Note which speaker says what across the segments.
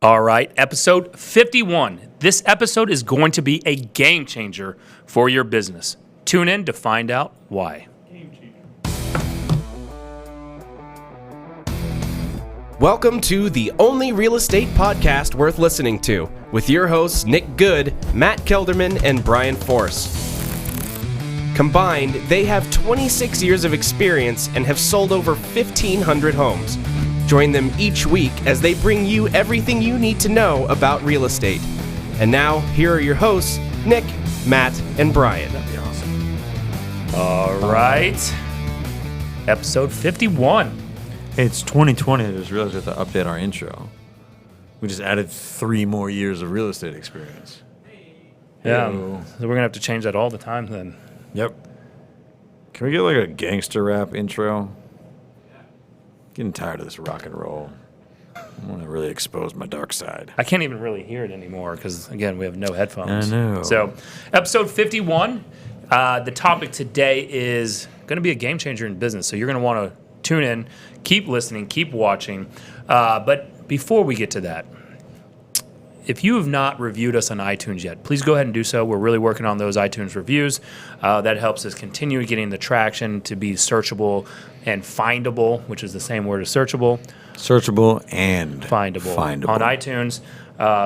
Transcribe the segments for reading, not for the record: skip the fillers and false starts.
Speaker 1: All right, episode 51. This episode is going to be a game changer for your business. Tune in to find out why.
Speaker 2: Welcome to the only real estate podcast worth listening to, with your hosts Nick Good, Matt Kelderman, and Brian Force. Combined, they have 26 years of experience and have sold over 1,500 homes. Join them each week as they bring you everything you need to know about real estate. And now, here are your hosts, Nick, Matt, and Brian.
Speaker 1: That'd be awesome. All right, episode 51.
Speaker 3: Hey, it's 2020. I just realized we have to update our intro. We just added 3 more years of real estate experience.
Speaker 1: Yeah,
Speaker 3: Ew.
Speaker 1: so we're going to have to change that all the time then.
Speaker 3: Yep. Can we get like a gangster rap intro? Getting tired of this rock and roll. I want to really expose my dark side.
Speaker 1: I can't even really hear it anymore because, again, we have no headphones.
Speaker 3: I know.
Speaker 1: So, episode 51, the topic today is going to be a game changer in business. So, you're going to want to tune in, keep listening, keep watching. But before we get to that, if you have not reviewed us on iTunes yet, please go ahead and do so. We're really working on those iTunes reviews. That helps us continue getting the traction to be searchable and findable, which is the same word as searchable.
Speaker 3: Searchable and
Speaker 1: Findable on iTunes.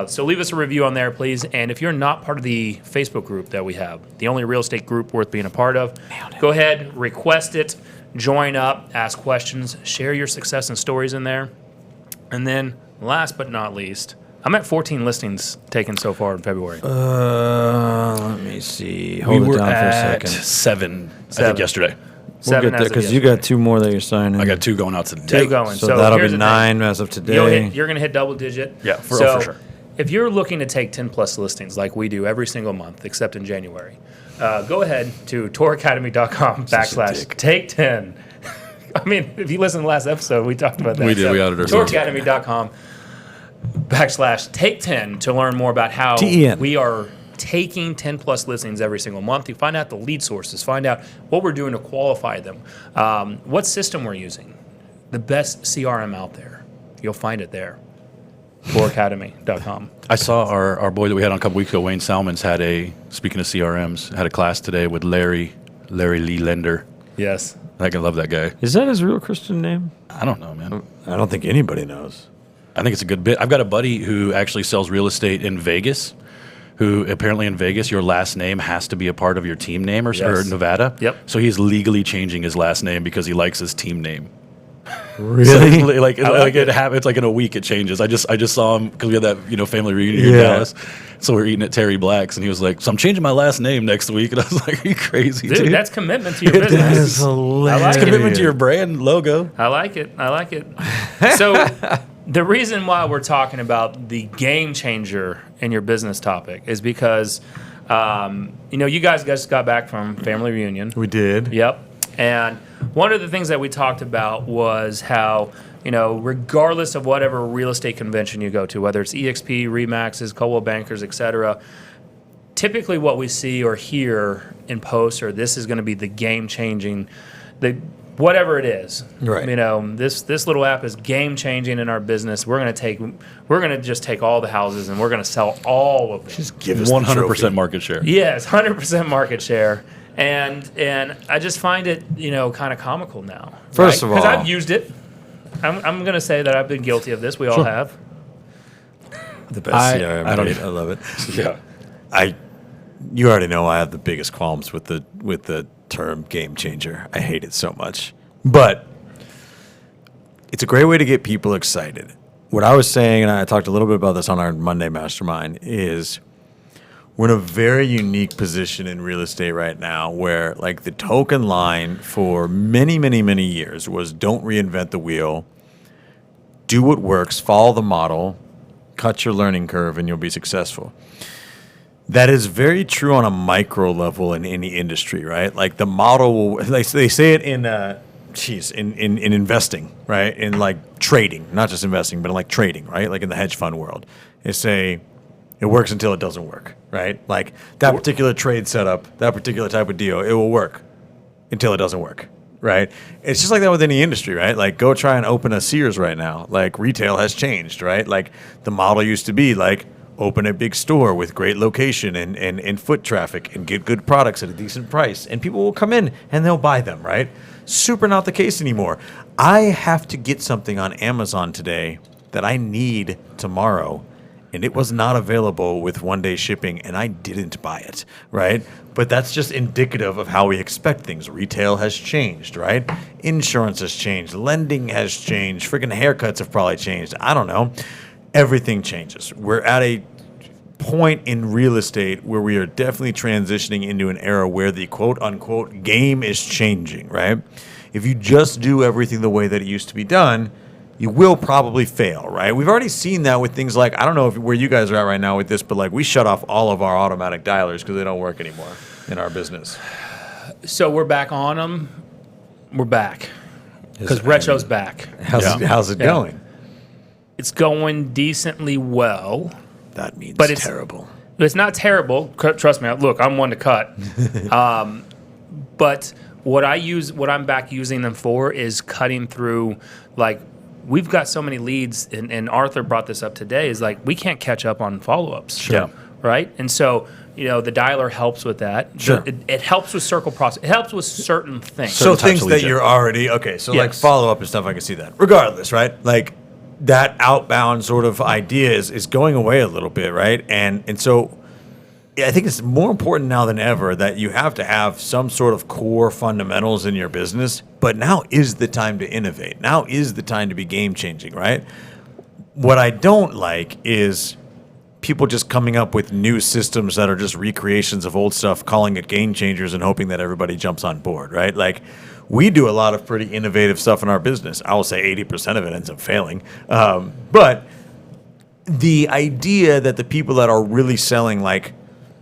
Speaker 1: So leave us a review on there, please. And if you're not part of the Facebook group that we have, the only real estate group worth being a part of, go ahead, request it, join up, ask questions, share your success and stories in there. And then last but not least, I'm at 14 listings taken so far in February.
Speaker 3: Let me see. Hold it down for a second.
Speaker 4: Seven, I think yesterday.
Speaker 3: We'll get there because you got 2 more that you're signing.
Speaker 4: I got 2 going out today.
Speaker 1: 2 going.
Speaker 3: So that'll
Speaker 1: here's
Speaker 3: be
Speaker 1: the
Speaker 3: 9
Speaker 1: thing.
Speaker 3: as of today.
Speaker 1: You're going to hit double digit.
Speaker 4: Yeah, for sure.
Speaker 1: If you're looking to take 10 plus listings like we do every single month, except in January, go ahead to touracademy.com/take 10. I mean, if you listen to the last episode, we talked about that.
Speaker 4: We did. We outed ourselves.
Speaker 1: touracademy.com/take 10 to learn more about how
Speaker 3: TEN.
Speaker 1: we are taking 10 plus listings every single month. You find out the lead sources, find out what we're doing to qualify them, what system we're using, the best CRM out there. You'll find it there. touracademy.com.
Speaker 4: I saw our boy that we had on a couple weeks ago, Wayne Salmons, speaking of CRMs, had a class today with Larry Lee Lender.
Speaker 1: Yes.
Speaker 4: I love that guy.
Speaker 3: Is that his real Christian name?
Speaker 4: I don't know, man.
Speaker 3: I don't think anybody knows.
Speaker 4: I think it's a good bit. I've got a buddy who actually sells real estate in Vegas, who apparently in Vegas, your last name has to be a part of your team name or Nevada.
Speaker 1: Yep.
Speaker 4: So he's legally changing his last name because he likes his team name.
Speaker 3: Really?
Speaker 4: So, it happens like in a week it changes. I just saw him because we had that family reunion here in Dallas. So we're eating at Terry Black's and he was like, "So I'm changing my last name next week." And I was like, "Are you crazy, dude?
Speaker 1: That's commitment to your
Speaker 3: That
Speaker 1: business.
Speaker 3: is hilarious.
Speaker 1: I like
Speaker 4: It's commitment to your brand logo."
Speaker 1: I like it. So the reason why we're talking about the game changer in your business topic is because, you guys just got back from family reunion.
Speaker 3: We did.
Speaker 1: Yep. And one of the things that we talked about was how, regardless of whatever real estate convention you go to, whether it's EXP, RE/MAXs, Coldwell Bankers, et cetera, typically what we see or hear in posts are this is going to be the game-changing, whatever it is.
Speaker 3: Right.
Speaker 1: This little app is game-changing in our business. We're going to just take all the houses and we're going to sell all of them.
Speaker 3: Just give us
Speaker 4: 100% market share.
Speaker 1: Yes, 100% market share. And I just find it, kind of comical now.
Speaker 3: First of all,
Speaker 1: because I've used it. I'm going to say that I've been guilty of this. We all have.
Speaker 3: the best CRM. I love it.
Speaker 4: Yeah.
Speaker 3: You already know I have the biggest qualms with the term game changer. I hate it so much. But it's a great way to get people excited. What I was saying, and I talked a little bit about this on our Monday Mastermind, is we're in a very unique position in real estate right now where like the token line for many, many, many years was don't reinvent the wheel, do what works, follow the model, cut your learning curve, and you'll be successful. That is very true on a micro level in any industry, right? Like the model will, they say it in investing, right? In like trading, not just investing, but in like trading, right? Like in the hedge fund world. They say it works until it doesn't work, right? Like that particular trade setup, that particular type of deal, it will work until it doesn't work. right? It's just like that with any industry, right? Like, go try and open a Sears right now. Like, retail has changed, right? Like, the model used to be like, open a big store with great location and foot traffic and get good products at a decent price, and people will come in and they'll buy them, right? Super not the case anymore. I have to get something on Amazon today that I need tomorrow, and it was not available with 1-day shipping, and I didn't buy it, right? But that's just indicative of how we expect things. Retail has changed, right? Insurance has changed. Lending has changed. Freaking haircuts have probably changed. I don't know. Everything changes. We're at a point in real estate where we are definitely transitioning into an era where the quote-unquote game is changing, right? If you just do everything the way that it used to be done, you will probably fail, right? We've already seen that with things like, I don't know where you guys are at right now with this, but like we shut off all of our automatic dialers because they don't work anymore in our business.
Speaker 1: So we're back on them. We're back because Retro's back.
Speaker 3: How's it going?
Speaker 1: It's going decently well.
Speaker 3: That means
Speaker 1: But it's
Speaker 3: terrible.
Speaker 1: It's not terrible. Trust me. Look, I'm one to cut. But what I'm back using them for is cutting through. Like, we've got so many leads, and Arthur brought this up today. Is like we can't catch up on follow-ups.
Speaker 4: Sure.
Speaker 1: Right. And so the dialer helps with that.
Speaker 3: Sure.
Speaker 1: It helps with circle process. It helps with certain things.
Speaker 3: So
Speaker 4: types
Speaker 3: things
Speaker 4: of
Speaker 3: that
Speaker 4: lead gen.
Speaker 3: you're already okay. So like
Speaker 1: Yes.
Speaker 3: follow up and stuff, I can see that. Regardless, right? Like that outbound sort of idea is going away a little bit, right? And so I think it's more important now than ever that you have to have some sort of core fundamentals in your business. But now is the time to innovate. Now is the time to be game changing, right? What I don't like is people just coming up with new systems that are just recreations of old stuff, calling it game changers and hoping that everybody jumps on board, right? Like, we do a lot of pretty innovative stuff in our business. I will say 80% of it ends up failing. But the idea that the people that are really selling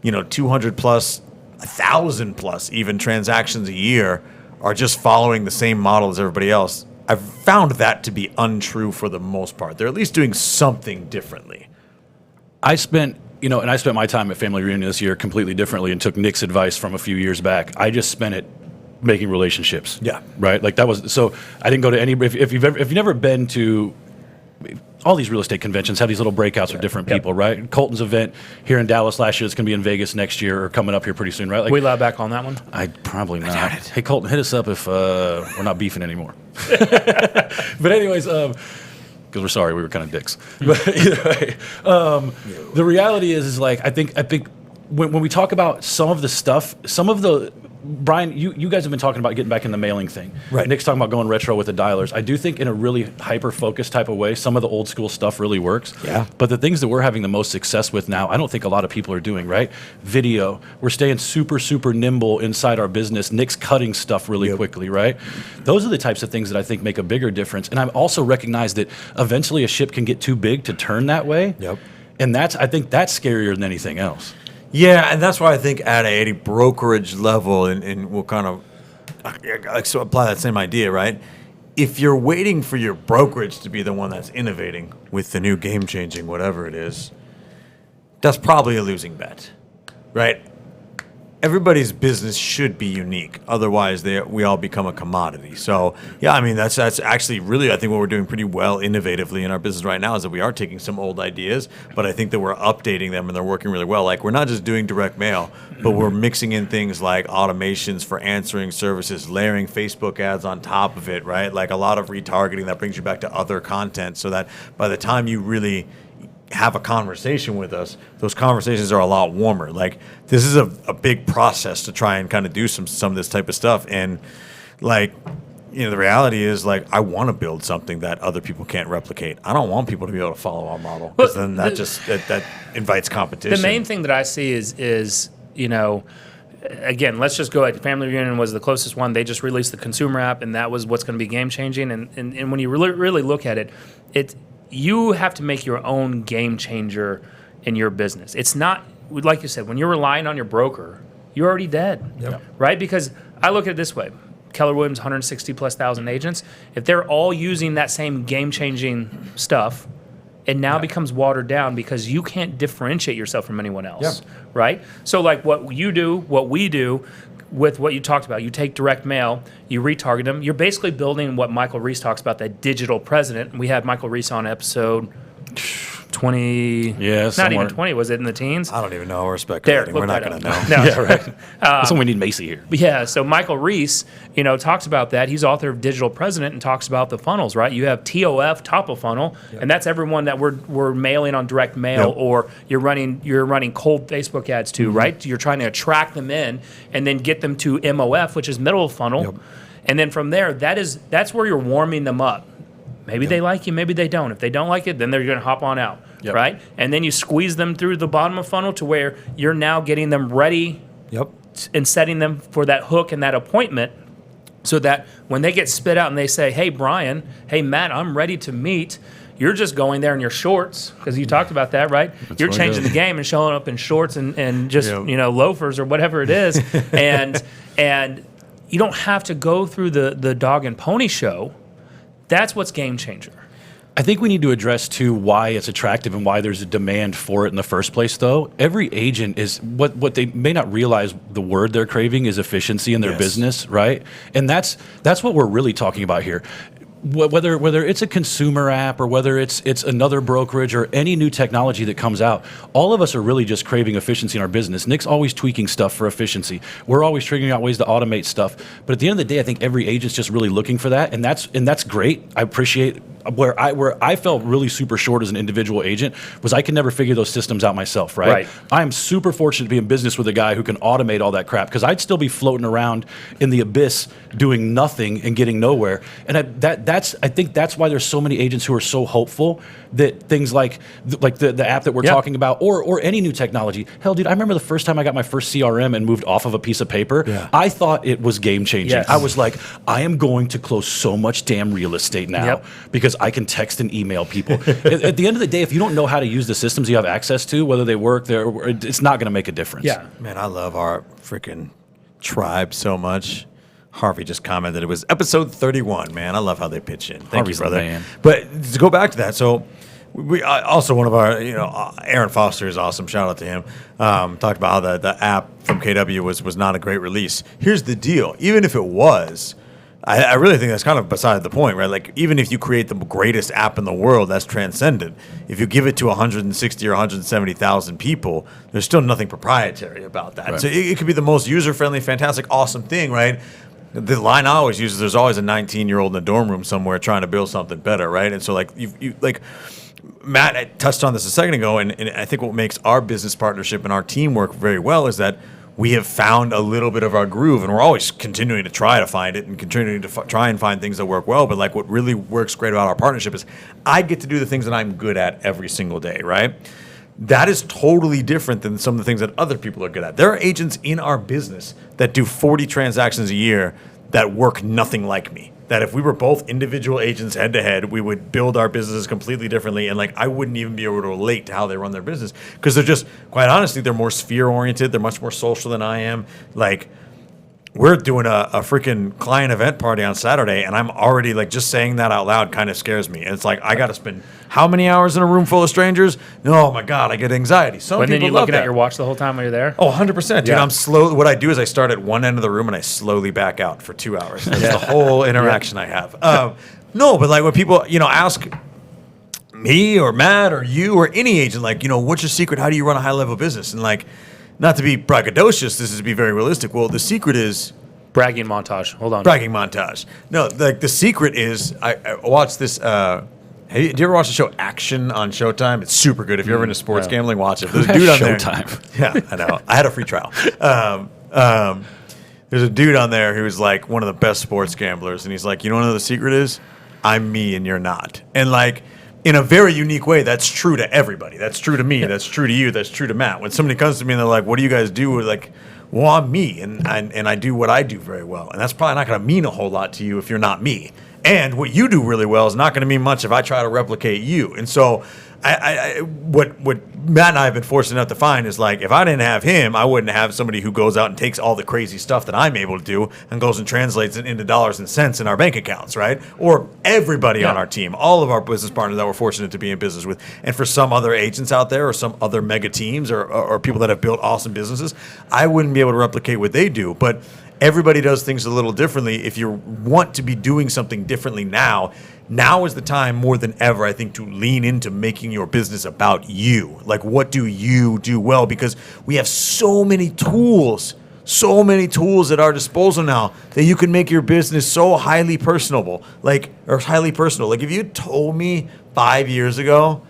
Speaker 3: 200 plus, 1,000 plus even transactions a year are just following the same model as everybody else, I've found that to be untrue for the most part. They're at least doing something differently.
Speaker 4: I spent my time at Family Reunion this year completely differently and took Nick's advice from a few years back. I just spent it making relationships.
Speaker 3: Yeah.
Speaker 4: Right. Like that was, so I didn't go to any, if you've never been to all these real estate conventions, have these little breakouts with different people, right? Colton's event here in Dallas last year, it's going to be in Vegas next year or coming up here pretty soon, right? Like,
Speaker 1: we allowed back on that one.
Speaker 4: I'd probably not. Hey, Colton, hit us up if we're not beefing anymore. But anyways, because we're sorry, we were kind of dicks. But either way, the reality is like I think when we talk about some of the stuff, Brian, you guys have been talking about getting back in the mailing thing.
Speaker 3: Right.
Speaker 4: Nick's talking about going retro with the dialers. I do think in a really hyper-focused type of way, some of the old school stuff really works.
Speaker 3: Yeah.
Speaker 4: But the things that we're having the most success with now, I don't think a lot of people are doing, right? Video. We're staying super, super nimble inside our business. Nick's cutting stuff really quickly, right? Those are the types of things that I think make a bigger difference. And I also recognize that eventually a ship can get too big to turn that way.
Speaker 3: Yep.
Speaker 4: And I think that's scarier than anything else.
Speaker 3: Yeah, and that's why I think at a brokerage level, and we'll kind of so apply that same idea, right? If you're waiting for your brokerage to be the one that's innovating with the new game-changing whatever it is, that's probably a losing bet, right? Everybody's business should be unique. Otherwise, we all become a commodity. So, yeah, I mean, that's actually really, I think, what we're doing pretty well innovatively in our business right now is that we are taking some old ideas, but I think that we're updating them and they're working really well. Like, we're not just doing direct mail, but we're mixing in things like automations for answering services, layering Facebook ads on top of it, right? Like a lot of retargeting that brings you back to other content so that by the time you really have a conversation with us, those conversations are a lot warmer. Like, this is a big process to try and kind of do some of this type of stuff. And like, the reality is like, I want to build something that other people can't replicate. I don't want people to be able to follow our model because then that that invites competition.
Speaker 1: The main thing that I see is again, let's just go ahead. Family Reunion was the closest one. They just released the consumer app, and that was what's going to be game changing. And when you really look at it, you have to make your own game changer in your business. It's not, like you said, when you're relying on your broker, you're already dead, right? Because I look at it this way. Keller Williams, 160 plus thousand agents. If they're all using that same game changing stuff, it now becomes watered down because you can't differentiate yourself from anyone else, right? So like what we do, with what you talked about. You take direct mail, you retarget them. You're basically building what Michael Reese talks about, that digital president. We had Michael Reese on episode 20.
Speaker 4: Yeah,
Speaker 1: not
Speaker 4: somewhere.
Speaker 1: even 20. Was it in the teens?
Speaker 3: I don't even know. We're
Speaker 1: There,
Speaker 3: speculating.
Speaker 1: look
Speaker 3: We're not
Speaker 1: that
Speaker 3: going to
Speaker 1: up.
Speaker 3: know.
Speaker 1: No.
Speaker 4: Yeah, right. That's when we need Macy here.
Speaker 1: Yeah, so Michael Reese, talks about that. He's author of Digital President and talks about the funnels, right? You have TOF, top of funnel, and that's everyone that we're mailing on direct mail,
Speaker 3: Yep.
Speaker 1: or you're running cold Facebook ads to, right? You're trying to attract them in and then get them to MOF, which is middle of funnel.
Speaker 3: Yep.
Speaker 1: And then from there, that's where you're warming them up. Maybe they like you, maybe they don't. If they don't like it, then they're going to hop on out,
Speaker 4: Yep.
Speaker 1: right? And then you squeeze them through the bottom of funnel to where you're now getting them ready
Speaker 3: Yep.
Speaker 1: and setting them for that hook and that appointment, so that when they get spit out and they say, hey, Brian, hey, Matt, I'm ready to meet, you're just going there in your shorts, because you talked about that, right? You're
Speaker 4: what it
Speaker 1: changing
Speaker 4: is.
Speaker 1: the game and showing up in shorts and just,
Speaker 3: Yep.
Speaker 1: loafers or whatever it is. and you don't have to go through the dog and pony show. That's what's game changer.
Speaker 4: I think we need to address too why it's attractive and why there's a demand for it in the first place. Though every agent is what they may not realize, the word they're craving is efficiency in their
Speaker 3: Yes.
Speaker 4: business, right? And that's what we're really talking about here. Whether it's a consumer app or whether it's another brokerage or any new technology that comes out, all of us are really just craving efficiency in our business. Nick's always tweaking stuff for efficiency. We're always figuring out ways to automate stuff. But at the end of the day, I think every agent's just really looking for that, and that's great. I appreciate where I felt really super short as an individual agent was I could never figure those systems out myself, right?
Speaker 1: Right.
Speaker 4: I am super fortunate to be in business with a guy who can automate all that crap, because I'd still be floating around in the abyss doing nothing and getting nowhere. And I think that's why there's so many agents who are so hopeful that things like the app that we're
Speaker 1: Yeah.
Speaker 4: talking about or any new technology. Hell, dude, I remember the first time I got my first CRM and moved off of a piece of paper.
Speaker 3: Yeah.
Speaker 4: I thought it was game changing.
Speaker 1: Yes.
Speaker 4: I was like, I am going to close so much damn real estate now
Speaker 1: Yep.
Speaker 4: because I can text and email people. at the end of the day, if you don't know how to use the systems you have access to, whether they work there, it's not going to make a difference.
Speaker 1: Yeah.
Speaker 3: Man, I love our freaking tribe so much. Harvey just commented it was episode 31. Man, I love how they pitch in. Thank
Speaker 4: Harvey's
Speaker 3: you,
Speaker 4: the
Speaker 3: brother.
Speaker 4: man.
Speaker 3: But to go back to that, so we also one of our, Aaron Foster is awesome. Shout out to him. Talked about how the app from KW was not a great release. Here's the deal: even if it was, I really think that's kind of beside the point, right? Like, even if you create the greatest app in the world, that's transcendent. If you give it to 160 or 170,000 people, there's still nothing proprietary about that.
Speaker 4: Right.
Speaker 3: So it could be the most user-friendly, fantastic, awesome thing, right? The line I always use is there's always a 19-year-old in a dorm room somewhere trying to build something better, right? And so, like, you like Matt touched on this a second ago, and I think what makes our business partnership and our team work very well is that we have found a little bit of our groove, and we're always continuing to try to find it and continuing to try and find things that work well. But like, what really works great about our partnership is I get to do the things that I'm good at every single day, right? That is totally different than some of the things that other people are good at. There are agents in our business that do 40 transactions a year that work nothing like me. That if we were both individual agents head to head, we would build our businesses completely differently, and like I wouldn't even be able to relate to how they run their business, because they're just, quite honestly, they're more sphere oriented. They're much more social than I am. Like, we're doing a freaking client event party on Saturday, and I'm already like, just saying that out loud kind of scares me. And it's like, I got to spend how many hours in a room full of strangers? Oh my God, I get anxiety. Some
Speaker 1: But then
Speaker 3: people
Speaker 1: you're
Speaker 3: love
Speaker 1: looking
Speaker 3: that.
Speaker 1: at your watch the whole time while you're there.
Speaker 3: Oh, 100%. Dude,
Speaker 1: Yeah.
Speaker 3: I'm slow. What I do is I start at one end of the room and I slowly back out for 2 hours. That's the whole interaction I have. No, but like when people, ask me or Matt or you or any agent, like, what's your secret? How do you run a high level business? And like, not to be braggadocious, this is to be very realistic. Well, the secret is
Speaker 1: Bragging montage. Hold on.
Speaker 3: bragging montage. No, like the secret is I watched this. Did you ever watch the show Action on Showtime? It's super good. If you're ever into sports
Speaker 1: no.
Speaker 3: gambling, watch it. There's a dude on there.
Speaker 4: Showtime.
Speaker 3: Yeah, I know. I had a free trial. There's a dude on there who's like one of the best sports gamblers, and he's like, you know what the secret is? I'm me and you're not. And like, in a very unique way, that's true to everybody. That's true to me. That's true to you. That's true to Matt. When somebody comes to me and they're like, what do you guys do? We're like, well, I'm me, and I do what I do very well. And that's probably not going to mean a whole lot to you if you're not me. And what you do really well is not going to mean much if I try to replicate you. And so, what Matt and I have been fortunate enough to find is like, if I didn't have him, I wouldn't have somebody who goes out and takes all the crazy stuff that I'm able to do and goes and translates it into dollars and cents in our bank accounts, right? Or everybody on our team, all of our business partners that we're fortunate to be in business with. And for some other agents out there or some other mega teams or people that have built awesome businesses, I wouldn't be able to replicate what they do. But everybody does things a little differently. If you want to be doing something differently now is the time more than ever, I think, to lean into making your business about you. Like, what do you do well? Because we have so many tools at our disposal now that you can make your business so highly personable, or highly personal. Like, if you told me 5 years ago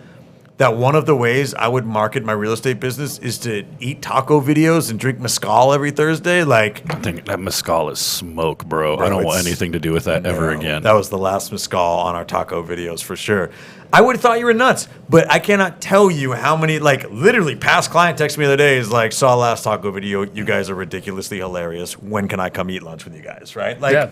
Speaker 3: that one of the ways I would market my real estate business is to eat taco videos and drink mezcal every Thursday, like,
Speaker 4: I think that mezcal is smoke, bro. I don't want anything to do with that ever again.
Speaker 3: That was the last mezcal on our taco videos for sure. I would have thought you were nuts, but I cannot tell you how many, like, literally past client texted me the other day is like, saw last taco video. You guys are ridiculously hilarious. When can I come eat lunch with you guys? Right? Like,
Speaker 1: Yeah.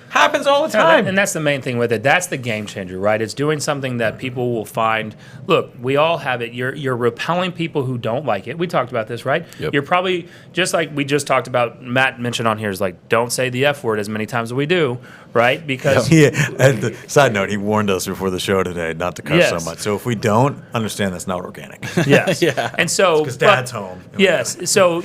Speaker 3: happens all the
Speaker 1: Yeah,
Speaker 3: time.
Speaker 1: and that's the main thing with it. That's the game changer, right? It's doing something that people will find. Look, we all have it. You're repelling people who don't like it. We talked about this, right?
Speaker 4: Yep.
Speaker 1: You're probably, just like we just talked about, Matt mentioned on here, is like, don't say the F word as many times as we do, right? Because
Speaker 3: Yeah. And the side note, he warned us before the show today not to cuss
Speaker 1: Yes.
Speaker 3: so much. So if we don't, understand that's not organic.
Speaker 1: yes,
Speaker 4: Yeah.
Speaker 1: and so
Speaker 3: Because Dad's home.
Speaker 1: Yes. So,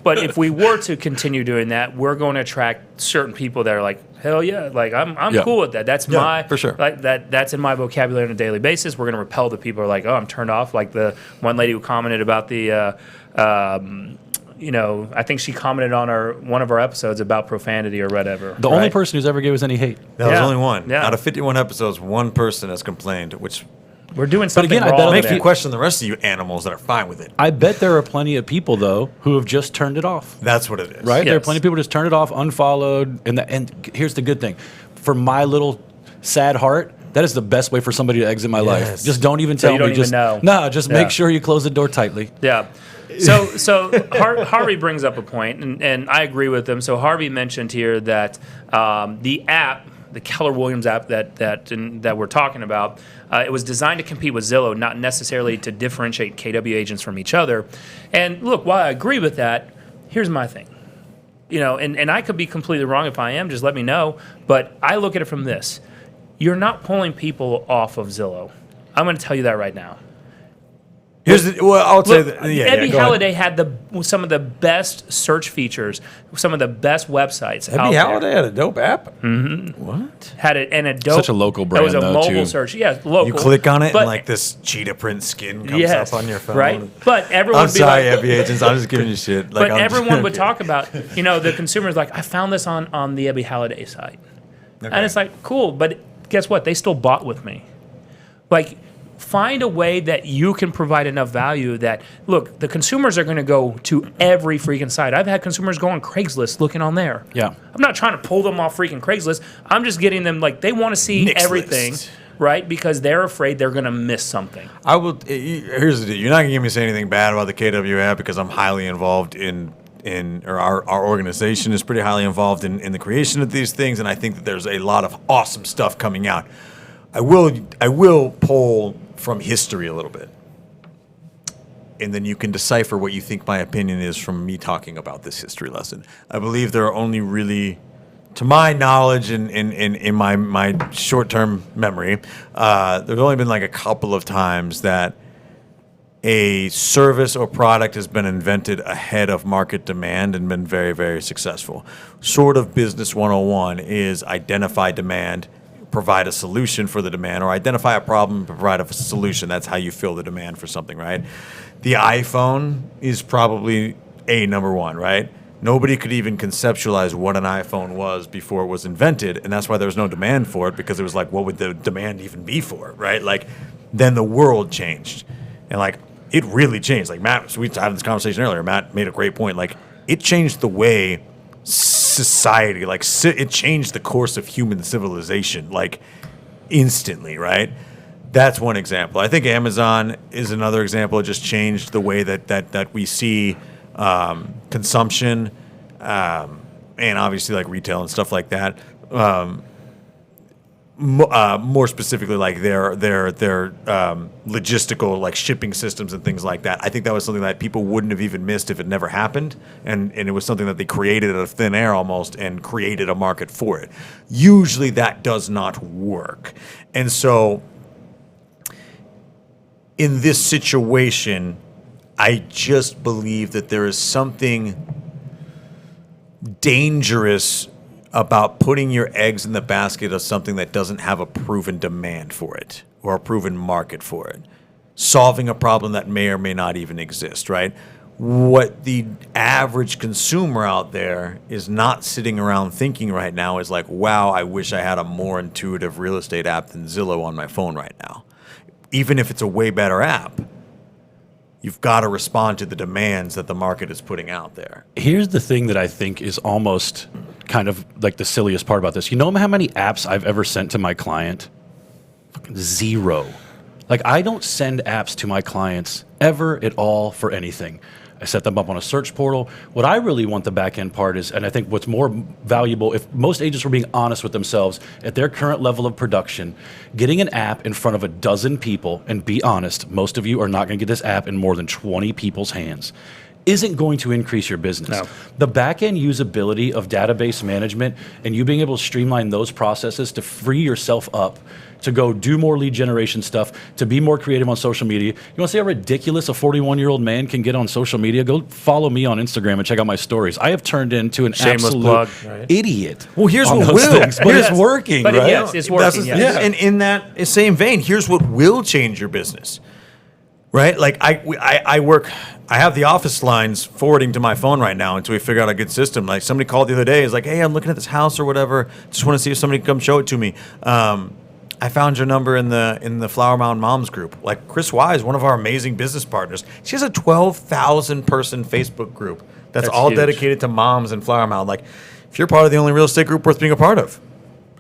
Speaker 1: but if we were to continue doing that, we're going to attract certain people that are like, hell yeah, like I'm
Speaker 4: Yeah.
Speaker 1: cool with that. That's
Speaker 3: Yeah,
Speaker 1: my
Speaker 3: for sure.
Speaker 1: Like that's in my vocabulary on a daily basis. We're going to repel the people who are like, oh, I'm turned off. Like the one lady who commented about the I think she commented on one of our episodes about profanity or whatever.
Speaker 4: The only
Speaker 1: right?
Speaker 4: person who's ever gave us any hate.
Speaker 3: That was
Speaker 1: Yeah.
Speaker 3: only one.
Speaker 1: Yeah.
Speaker 3: Out of 51 episodes, one person has complained, which
Speaker 1: We're doing something
Speaker 4: again, I bet
Speaker 1: wrong.
Speaker 4: I'll
Speaker 3: makes
Speaker 1: there.
Speaker 3: me question the rest of you animals that are fine with it.
Speaker 4: I bet there are plenty of people, though, who have just turned it off.
Speaker 3: That's what it is.
Speaker 4: Right? There are
Speaker 1: Yes.
Speaker 4: plenty of people who just turned it off, unfollowed, and here's the good thing. For my little sad heart, that is the best way for somebody to exit my life.
Speaker 3: Yes.
Speaker 4: Just don't even
Speaker 1: So
Speaker 4: tell
Speaker 1: you don't
Speaker 4: me.
Speaker 1: even
Speaker 4: Just
Speaker 1: know.
Speaker 4: No, just
Speaker 1: Yeah.
Speaker 4: make sure you close the door tightly.
Speaker 1: Yeah. So Harvey brings up a point, and I agree with him. So Harvey mentioned here that the app, the Keller Williams app that we're talking about, it was designed to compete with Zillow, not necessarily to differentiate KW agents from each other. And look, while I agree with that, here's my thing. And I could be completely wrong. If I am, just let me know. But I look at it from this. You're not pulling people off of Zillow. I'm going to tell you that right now.
Speaker 3: I'll say
Speaker 1: Look,
Speaker 3: that.
Speaker 1: Ebby
Speaker 3: Go ahead.
Speaker 1: Halliday had some of the best search features, some of the best websites out
Speaker 3: Ebby
Speaker 1: there.
Speaker 3: Halliday had a dope app. Mm-hmm. What?
Speaker 1: Had it and a dope.
Speaker 4: Such a local
Speaker 1: That was a
Speaker 4: brand, though,
Speaker 1: mobile
Speaker 4: too.
Speaker 1: search. Yeah, local.
Speaker 3: You click on it
Speaker 1: But-
Speaker 3: and like this cheetah print skin comes
Speaker 1: yes,
Speaker 3: up on your phone.
Speaker 1: right? But everyone
Speaker 3: I'm
Speaker 1: would be
Speaker 3: sorry,
Speaker 1: like,
Speaker 3: Ebby agents. I'm just giving you shit. Like,
Speaker 1: but
Speaker 3: I'm
Speaker 1: everyone would
Speaker 3: joking.
Speaker 1: talk about, the consumer's like, I found this on the Ebby Halliday site.
Speaker 3: Okay.
Speaker 1: And it's like, cool, but guess what? They still bought with me. Like, find a way that you can provide enough value that, look, the consumers are going to go to every freaking site. I've had consumers go on Craigslist looking on there.
Speaker 4: Yeah.
Speaker 1: I'm not trying to pull them off freaking Craigslist. I'm just getting them, like, they want to see
Speaker 3: Nick's
Speaker 1: everything,
Speaker 3: List.
Speaker 1: right? Because they're afraid they're going to miss something.
Speaker 3: I will. Here's the deal. You're not gonna hear me say anything bad about the KW app because I'm highly involved or our organization is pretty highly involved in the creation of these things, and I think that there's a lot of awesome stuff coming out. I will pull from history a little bit, and then you can decipher what you think my opinion is from me talking about this history lesson. I believe there are only really, to my knowledge and in my short-term memory, there's only been like a couple of times that a service or product has been invented ahead of market demand and been very, very successful. Sort of business 101 is identify demand, provide a solution for the demand, or identify a problem, provide a solution. That's how you fill the demand for something, right? The iPhone is probably number one, right? Nobody could even conceptualize what an iPhone was before it was invented, and that's why there was no demand for it, because it was like, what would the demand even be for it, right? Like, then the world changed, and like, it really changed. Like Matt, so we had this conversation earlier. Matt made a great point. Like, it changed the way society, it changed the course of human civilization, like, instantly, right? That's one example. I think Amazon is another example. It just changed the way that we see consumption, and obviously like retail and stuff like that. more specifically, like their logistical, like shipping systems and things like that. I think that was something that people wouldn't have even missed if it never happened, and it was something that they created out of thin air almost and created a market for it. Usually that does not work, and so in this situation, I just believe that there is something dangerous about putting your eggs in the basket of something that doesn't have a proven demand for it or a proven market for it. Solving a problem that may or may not even exist, right? What the average consumer out there is not sitting around thinking right now is like, wow, I wish I had a more intuitive real estate app than Zillow on my phone right now. Even if it's a way better app, you've got to respond to the demands that the market is putting out there.
Speaker 4: Here's the thing that I think is almost kind of like the silliest part about this. You know how many apps I've ever sent to my client? Fucking 0. Like, I don't send apps to my clients ever at all for anything. I set them up on a search portal. What I really want the back end part is, and I think what's more valuable, if most agents were being honest with themselves at their current level of production, getting an app in front of a dozen people, and be honest, most of you are not going to get this app in more than 20 people's hands, isn't going to increase your business.
Speaker 1: No.
Speaker 4: The back end usability of database management and you being able to streamline those processes to free yourself up to go do more lead generation stuff, to be more creative on social media. You want to see how ridiculous a 41-year-old man can get on social media? Go follow me on Instagram and check out my stories. I have turned into an
Speaker 1: Shameless
Speaker 4: absolute
Speaker 1: plug, right?
Speaker 4: idiot.
Speaker 3: Well, here's
Speaker 4: on
Speaker 3: what
Speaker 4: those
Speaker 3: will.
Speaker 4: things, but it's working,
Speaker 1: But
Speaker 4: right?
Speaker 1: yes, it's working. Yes.
Speaker 3: Yeah, and in that same vein, here's what will change your business, right? Like I work, I have the office lines forwarding to my phone right now until we figure out a good system. Like somebody called the other day, is like, hey, I'm looking at this house or whatever. Just want to see if somebody can come show it to me. I found your number in the Flower Mound Moms group. Like Chris Wise, one of our amazing business partners, she has a 12,000 person Facebook group that's all
Speaker 1: huge.
Speaker 3: dedicated to moms and Flower Mound. Like, if you're part of the only real estate group worth being a part of,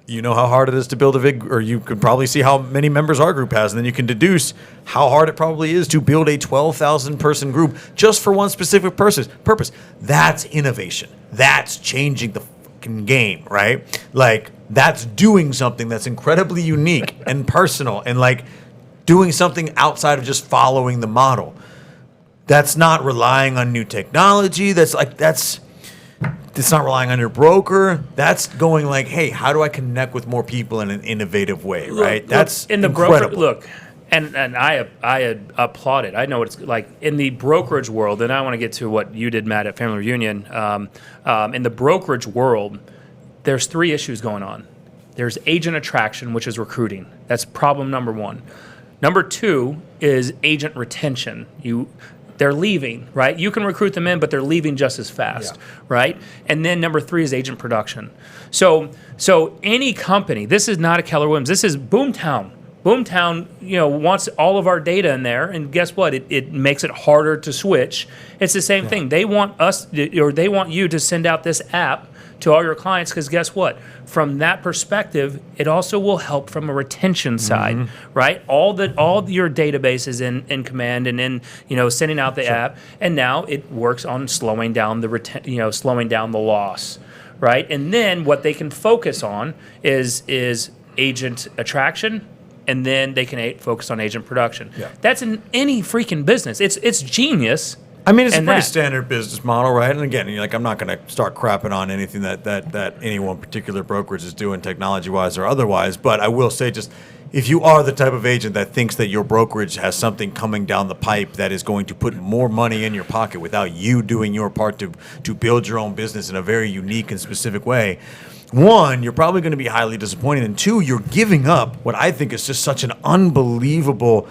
Speaker 3: you know how hard it is to build a big, or you could probably see how many members our group has, and then you can deduce how hard it probably is to build a 12,000 person group just for one specific purpose. That's innovation. That's changing the fucking game, right? Like, that's doing something that's incredibly unique and personal, and like doing something outside of just following the model. That's not relying on new technology. It's not relying on your broker. That's going like, hey, how do I connect with more people in an innovative way, right? That's
Speaker 1: in the
Speaker 3: incredible.
Speaker 1: broker. Look, and I applaud it. I know what it's like in the brokerage world, and I want to get to what you did, Matt, at Family Reunion. In the brokerage world, there's 3 issues going on. There's agent attraction, which is recruiting. That's problem number 1. Number 2 is agent retention. They're leaving, right? You can recruit them in, but they're leaving just as fast, right? And then number 3 is agent production. So any company, this is not a Keller Williams, this is Boomtown. Boomtown, wants all of our data in there, and guess what? It makes it harder to switch. It's the same thing. They want they want you to send out this app to all your clients, because guess what? From that perspective, it also will help from a retention side, right? All your database is in command and in sending out the app, and now it works on slowing down slowing down the loss, right? And then what they can focus on is agent attraction, and then they can focus on agent production. Yeah. That's in any freaking business. It's genius.
Speaker 3: I mean, it's a
Speaker 1: And
Speaker 3: pretty
Speaker 1: that.
Speaker 3: standard business model, right? And again, I'm not going to start crapping on anything that any one particular brokerage is doing technology-wise or otherwise, but I will say, just if you are the type of agent that thinks that your brokerage has something coming down the pipe that is going to put more money in your pocket without you doing your part to build your own business in a very unique and specific way, 1, you're probably going to be highly disappointed, and 2, you're giving up what I think is just such an unbelievable,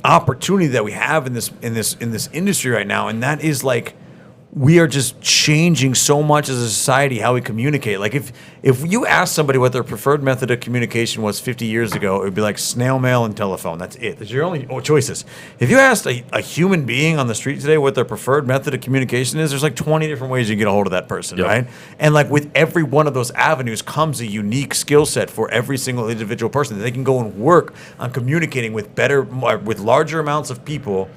Speaker 3: opportunity that we have in this industry right now, and that is we are just changing so much as a society how we communicate. Like if you ask somebody what their preferred method of communication was 50 years ago, it would be like snail mail and telephone. That's it. That's your only choices. If you asked a human being on the street today what their preferred method of communication is, there's 20 different ways you can get a hold of that person, right? And with every one of those avenues comes a unique skill set for every single individual person that they can go and work on communicating with larger amounts of people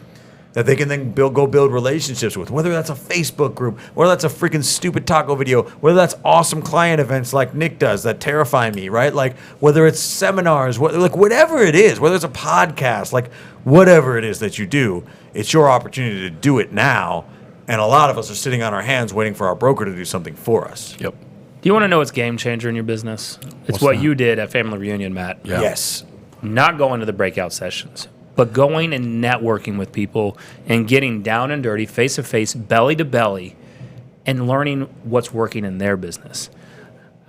Speaker 3: that they can then go build relationships with, whether that's a Facebook group, whether that's a freaking stupid taco video, whether that's awesome client events like Nick does that terrify me, right? Like whether it's seminars, like whatever it is, whether it's a podcast, like whatever it is that you do, it's your opportunity to do it now. And a lot of us are sitting on our hands waiting for our broker to do something for us.
Speaker 4: Yep.
Speaker 1: Do you want to know what's game changer in your business? It's
Speaker 4: What's
Speaker 1: what
Speaker 4: that?
Speaker 1: you did at Family Reunion, Matt.
Speaker 4: Yeah.
Speaker 3: Yes.
Speaker 1: Not going to the breakout sessions, but going and networking with people and getting down and dirty, face to face, belly to belly, and learning what's working in their business.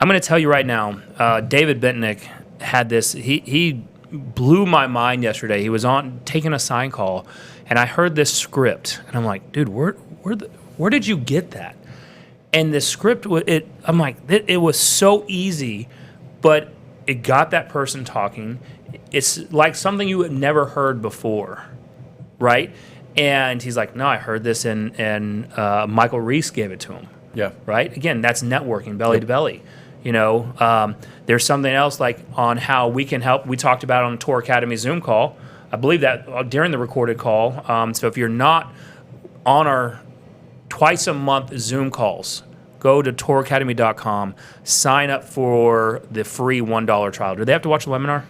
Speaker 1: I'm going to tell you right now, David Bentnick had this. He blew my mind yesterday. He was on taking a sign call, and I heard this script, and I'm like, dude, where did you get that? And the script, I'm like, it was so easy, but it got that person talking. It's like something you had never heard before, right? And he's like, no, I heard this, and Michael Reese gave it to him.
Speaker 4: Yeah.
Speaker 1: Right? Again, that's networking, belly to belly. You know, there's something else like on how we can help. We talked about on the Tour Academy Zoom call. I believe that during the recorded call. So if you're not on our twice a month Zoom calls, go to touracademy.com, sign up for the free $1 trial. Do they have to watch the webinar?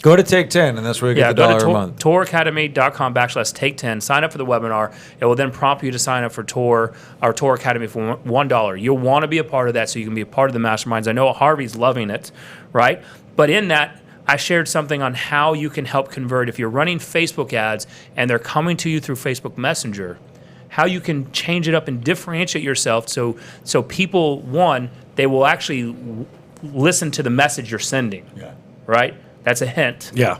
Speaker 3: Go to Take 10, and that's where you get the
Speaker 1: go
Speaker 3: dollar
Speaker 1: to
Speaker 3: a month.
Speaker 1: touracademy.com/take10. Sign up for the webinar. It will then prompt you to sign up for Tour Academy for $1. You'll want to be a part of that so you can be a part of the masterminds. I know Harvey's loving it, right? But in that, I shared something on how you can help convert. If you're running Facebook ads and they're coming to you through Facebook Messenger, how you can change it up and differentiate yourself so people, one, they will actually listen to the message you're sending, right? That's a hint.
Speaker 4: Yeah.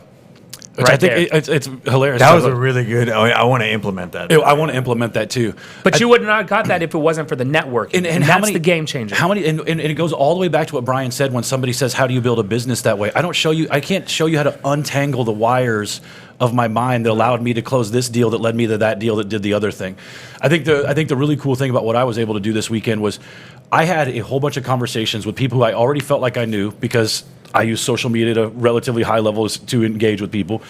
Speaker 4: Which
Speaker 1: Right
Speaker 4: I think
Speaker 1: there.
Speaker 4: it's hilarious.
Speaker 3: That was a really good. I want to implement that.
Speaker 4: I want to implement that too.
Speaker 1: But you would not have got that if it wasn't for the networking. And
Speaker 4: how
Speaker 1: that's
Speaker 4: many,
Speaker 1: the game changer.
Speaker 4: How many? And it goes all the way back to what Brian said when somebody says, "How do you build a business that way?" I can't show you how to untangle the wires of my mind that allowed me to close this deal that led me to that deal that did the other thing. I think the really cool thing about what I was able to do this weekend was I had a whole bunch of conversations with people who I already felt like I knew because I use social media at a relatively high level to engage with people,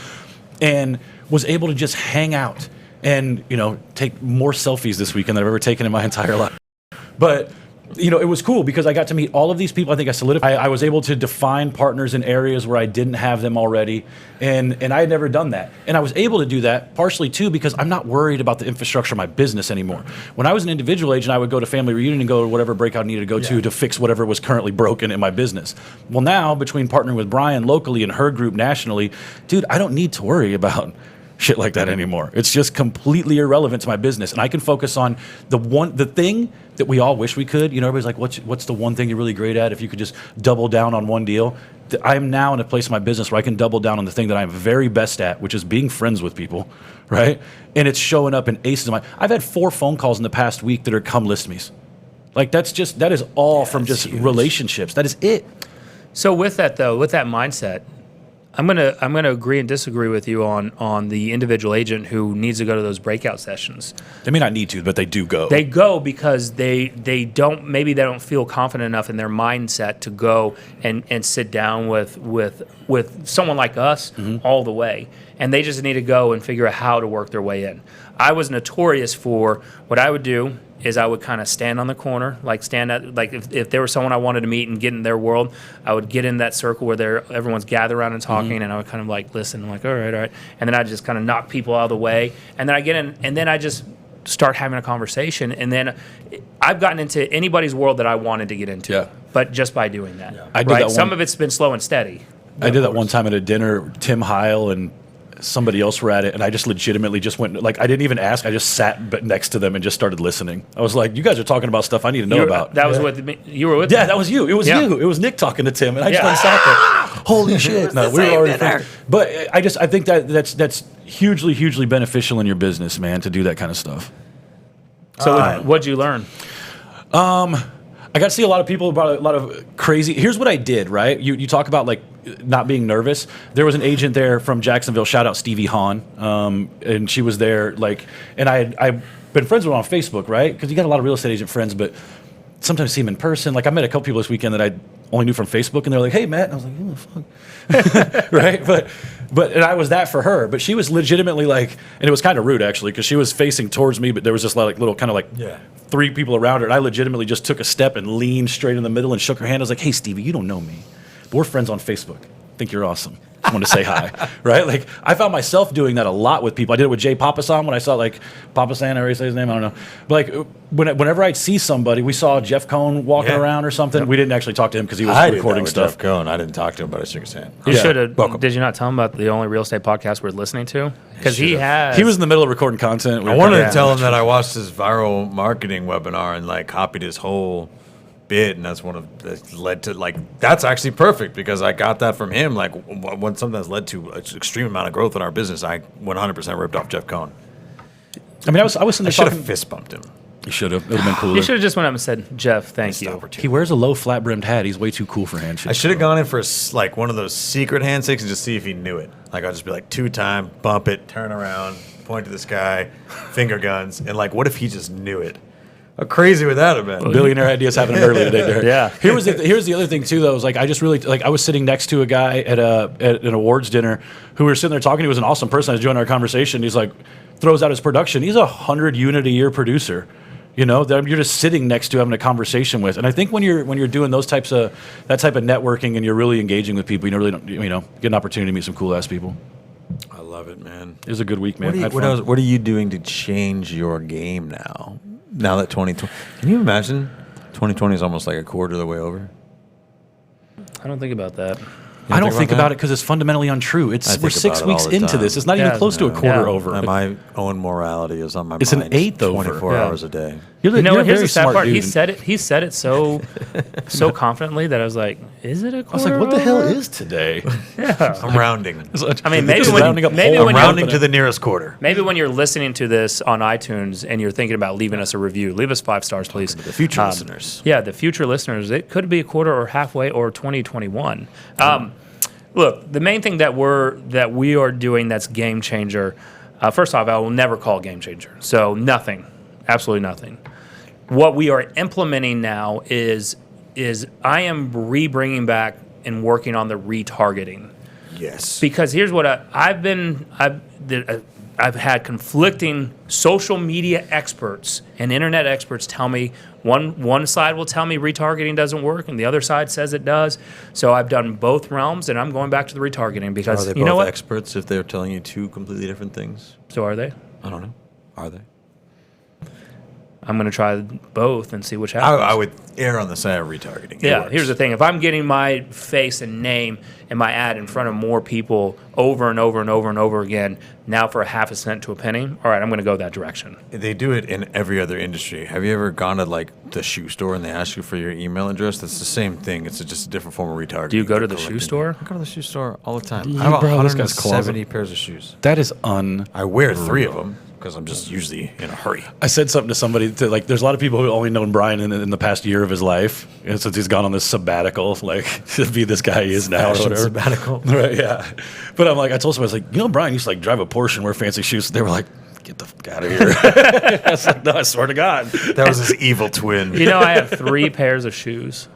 Speaker 4: and was able to just hang out and take more selfies this weekend than I've ever taken in my entire life. But it was cool because I got to meet all of these people. I think I solidified. I was able to define partners in areas where I didn't have them already, and I had never done that. And I was able to do that partially too because I'm not worried about the infrastructure of my business anymore. When I was an individual agent, I would go to Family Reunion and go to whatever breakout I needed to go to fix whatever was currently broken in my business. Well, now between partnering with Brian locally and her group nationally, dude, I don't need to worry about shit like that anymore. It's just completely irrelevant to my business, and I can focus on the thing that we all wish we could. Everybody's like, what's the one thing you're really great at? If you could just double down on one deal. I'm now in a place in my business where I can double down on the thing that I'm very best at, which is being friends with people, right? And it's showing up in aces of I've had 4 phone calls in the past week that are come list me's. Like that is all from just relationships. That is it.
Speaker 1: So with that though, with that mindset, I'm gonna agree and disagree with you on the individual agent who needs to go to those breakout sessions.
Speaker 4: They may not need to, but they do go.
Speaker 1: They go because they don't feel confident enough in their mindset to go and sit down with someone like us all the way. And they just need to go and figure out how to work their way in. I was notorious for what I would do is I would kind of stand on the corner, if there was someone I wanted to meet and get in their world, I would get in that circle where everyone's gathered around and talking, and I would kind of listen. I'm like, all right, and then I just kind of knock people out of the way, and then I get in, and then I just start having a conversation, and then I've gotten into anybody's world that I wanted to get into, but just by doing that. Yeah.
Speaker 4: I did that
Speaker 1: Some of it's been slow and steady.
Speaker 4: I did that one time at a dinner. Tim Heil and somebody else were at it, and I just legitimately just went, I didn't even ask. I just sat next to them and just started listening. I was like, you guys are talking about stuff I need to know about.
Speaker 1: That was with me. You were with me?
Speaker 4: Yeah, that was you. It was you. It was Nick talking to Tim, and I just went and sat there. Holy shit. No, we were already friends. But I think that's hugely, hugely beneficial in your business, man, to do that kind of stuff.
Speaker 1: So what'd you learn?
Speaker 4: I got to see a lot of people about a lot of crazy. Here's what I did, right? You talk about not being nervous. There was an agent there from Jacksonville. Shout out Stevie Hahn, and she was there. And I've been friends with her on Facebook, right? Because you got a lot of real estate agent friends, but sometimes see them in person. I met a couple people this weekend that I only knew from Facebook, and they're like, "Hey, Matt," and I was like, "Oh, fuck," right? But and I was that for her. But she was legitimately like, and it was kind of rude actually, because she was facing towards me, but there was just like little kind of like
Speaker 3: Yeah.
Speaker 4: 3 people around her. And I legitimately just took a step and leaned straight in the middle and shook her hand. I was like, hey, Stevie, you don't know me, but we're friends on Facebook. Think you're awesome. I want to say hi, right? Like I found myself doing that a lot with people. I did it with Jay Papasan when I saw like Papasan, I already say his name, I don't know. But like whenever I'd see somebody, we saw Jeff Cohn walking
Speaker 3: Yeah.
Speaker 4: around or something. We didn't actually talk to him because he was
Speaker 3: I did that
Speaker 4: recording
Speaker 3: with
Speaker 4: stuff.
Speaker 3: Jeff Cohn. I didn't talk to him, but I shook his hand.
Speaker 1: You
Speaker 4: Yeah.
Speaker 1: should have.
Speaker 3: Welcome.
Speaker 1: Did you not tell him about the only real estate podcast we're listening to? Because he has.
Speaker 4: He was in the middle of recording content. We
Speaker 3: I
Speaker 4: were
Speaker 3: wanted
Speaker 4: kinda-
Speaker 3: to tell him that I watched his viral marketing webinar and like copied his whole bit, and that's one of that led to like that's actually perfect because I got that from him. Like when something that's led to an extreme amount of growth in our business, I 100% ripped off Jeff Cohn.
Speaker 4: I mean, I was sitting
Speaker 3: I
Speaker 4: there
Speaker 3: should
Speaker 4: talking.
Speaker 3: have fist bumped him.
Speaker 4: You should have. It would have been cooler.
Speaker 1: You should have just went up and said, Jeff, thank
Speaker 3: Missed
Speaker 1: you.
Speaker 3: opportunity.
Speaker 4: He wears a low flat brimmed hat. He's way too cool for handshakes.
Speaker 3: I should have gone in for like one of those secret handshakes and just see if he knew it. Like I'll just be like 2-time, bump it, turn around, point to the sky, finger guns, and like what if he just knew it? How crazy would that have been?
Speaker 4: Billionaire ideas happening early today, Derek.
Speaker 1: Yeah.
Speaker 4: Here's the other thing too, though. Is like I just really like I was sitting next to a guy at an awards dinner who we were sitting there talking. He was an awesome person. I was joining our conversation. He's like throws out his production. He's 100 unit a year producer. You know that you're just sitting next to having a conversation with. And I think when you're doing that type of networking and you're really engaging with people, you get an opportunity to meet some cool ass people.
Speaker 3: I love it, man.
Speaker 4: It was a good week, man.
Speaker 3: What are, you,
Speaker 4: Had
Speaker 3: what,
Speaker 4: fun.
Speaker 3: else, what are you doing to change your game now? Now that 2020, can you imagine 2020 is almost like a quarter of the way over?
Speaker 1: I don't think about that.
Speaker 4: I don't think about
Speaker 3: that?
Speaker 4: it because it's fundamentally untrue.
Speaker 3: I
Speaker 4: We're
Speaker 3: think
Speaker 4: 6
Speaker 3: about it
Speaker 4: weeks
Speaker 3: all the
Speaker 4: into
Speaker 3: time.
Speaker 4: this. It's not even
Speaker 1: Yeah.
Speaker 4: close to a quarter
Speaker 1: Yeah.
Speaker 4: over.
Speaker 3: My own morality is on my
Speaker 4: It's an
Speaker 3: mind
Speaker 4: eighth over.
Speaker 3: 24
Speaker 1: Yeah.
Speaker 3: hours a day.
Speaker 4: You're
Speaker 1: You know
Speaker 4: you're
Speaker 1: what?
Speaker 4: a
Speaker 1: Here's
Speaker 4: very
Speaker 1: the sad
Speaker 4: smart
Speaker 1: part.
Speaker 4: dude.
Speaker 1: He said it so confidently that I was like, "Is it a
Speaker 4: I
Speaker 1: quarter?"
Speaker 4: was like, what the hell
Speaker 1: over?"
Speaker 4: is today?
Speaker 3: I'm rounding.
Speaker 1: I mean, maybe
Speaker 4: Just
Speaker 1: when
Speaker 4: rounding up
Speaker 1: maybe
Speaker 4: all
Speaker 1: when
Speaker 3: I'm
Speaker 1: you're
Speaker 3: rounding to the nearest quarter.
Speaker 1: maybe when you're listening to this on iTunes and you're thinking about leaving us a review, leave us 5 stars, please.
Speaker 3: The future listeners.
Speaker 1: Yeah, the future listeners. It could be a quarter or halfway or 2021. Look, the main thing that we are doing that's game changer. First off, I will never call it game changer. So nothing, absolutely nothing. What we are implementing now is I am bringing back and working on the retargeting.
Speaker 3: Yes.
Speaker 1: Because here's what I've had conflicting social media experts and internet experts tell me one side will tell me retargeting doesn't work and the other side says it does. So I've done both realms and I'm going back to the retargeting
Speaker 3: Are
Speaker 1: because
Speaker 3: they
Speaker 1: you know
Speaker 3: both
Speaker 1: what?
Speaker 3: experts if they're telling you two completely different things?
Speaker 1: So are they?
Speaker 3: I don't know. Are they?
Speaker 1: I'm going to try both and see which happens.
Speaker 3: I would err on the side of retargeting. It
Speaker 1: Yeah,
Speaker 3: works.
Speaker 1: here's the thing. If I'm getting my face and name and my ad in front of more people over and over and over and over again, now for a half a cent to a penny, all right, I'm going to go that direction.
Speaker 3: They do it in every other industry. Have you ever gone to like the shoe store and they ask you for your email address? That's the same thing. It's just a different form of retargeting.
Speaker 1: Do you go to
Speaker 3: They're
Speaker 1: the shoe
Speaker 3: collecting-
Speaker 1: store?
Speaker 3: I go to the shoe store all the time.
Speaker 4: Yeah,
Speaker 3: I have
Speaker 4: bro, this guy's
Speaker 3: 170 pairs of shoes.
Speaker 4: That is
Speaker 3: I wear 3 of them because I'm just usually in a hurry.
Speaker 4: I said something to somebody like there's a lot of people who only known Brian in the past year of his life, and since he's gone on this sabbatical, like to be this guy he is now or
Speaker 3: Fashion
Speaker 4: whatever.
Speaker 3: sabbatical.
Speaker 4: Right? Yeah. But I'm like, I told somebody, I was like, Brian used to like drive a Porsche and wear fancy shoes. They were like, get the fuck out of here. I was like, no, I swear to God.
Speaker 3: That was his evil twin.
Speaker 1: You know, I have 3 pairs of shoes.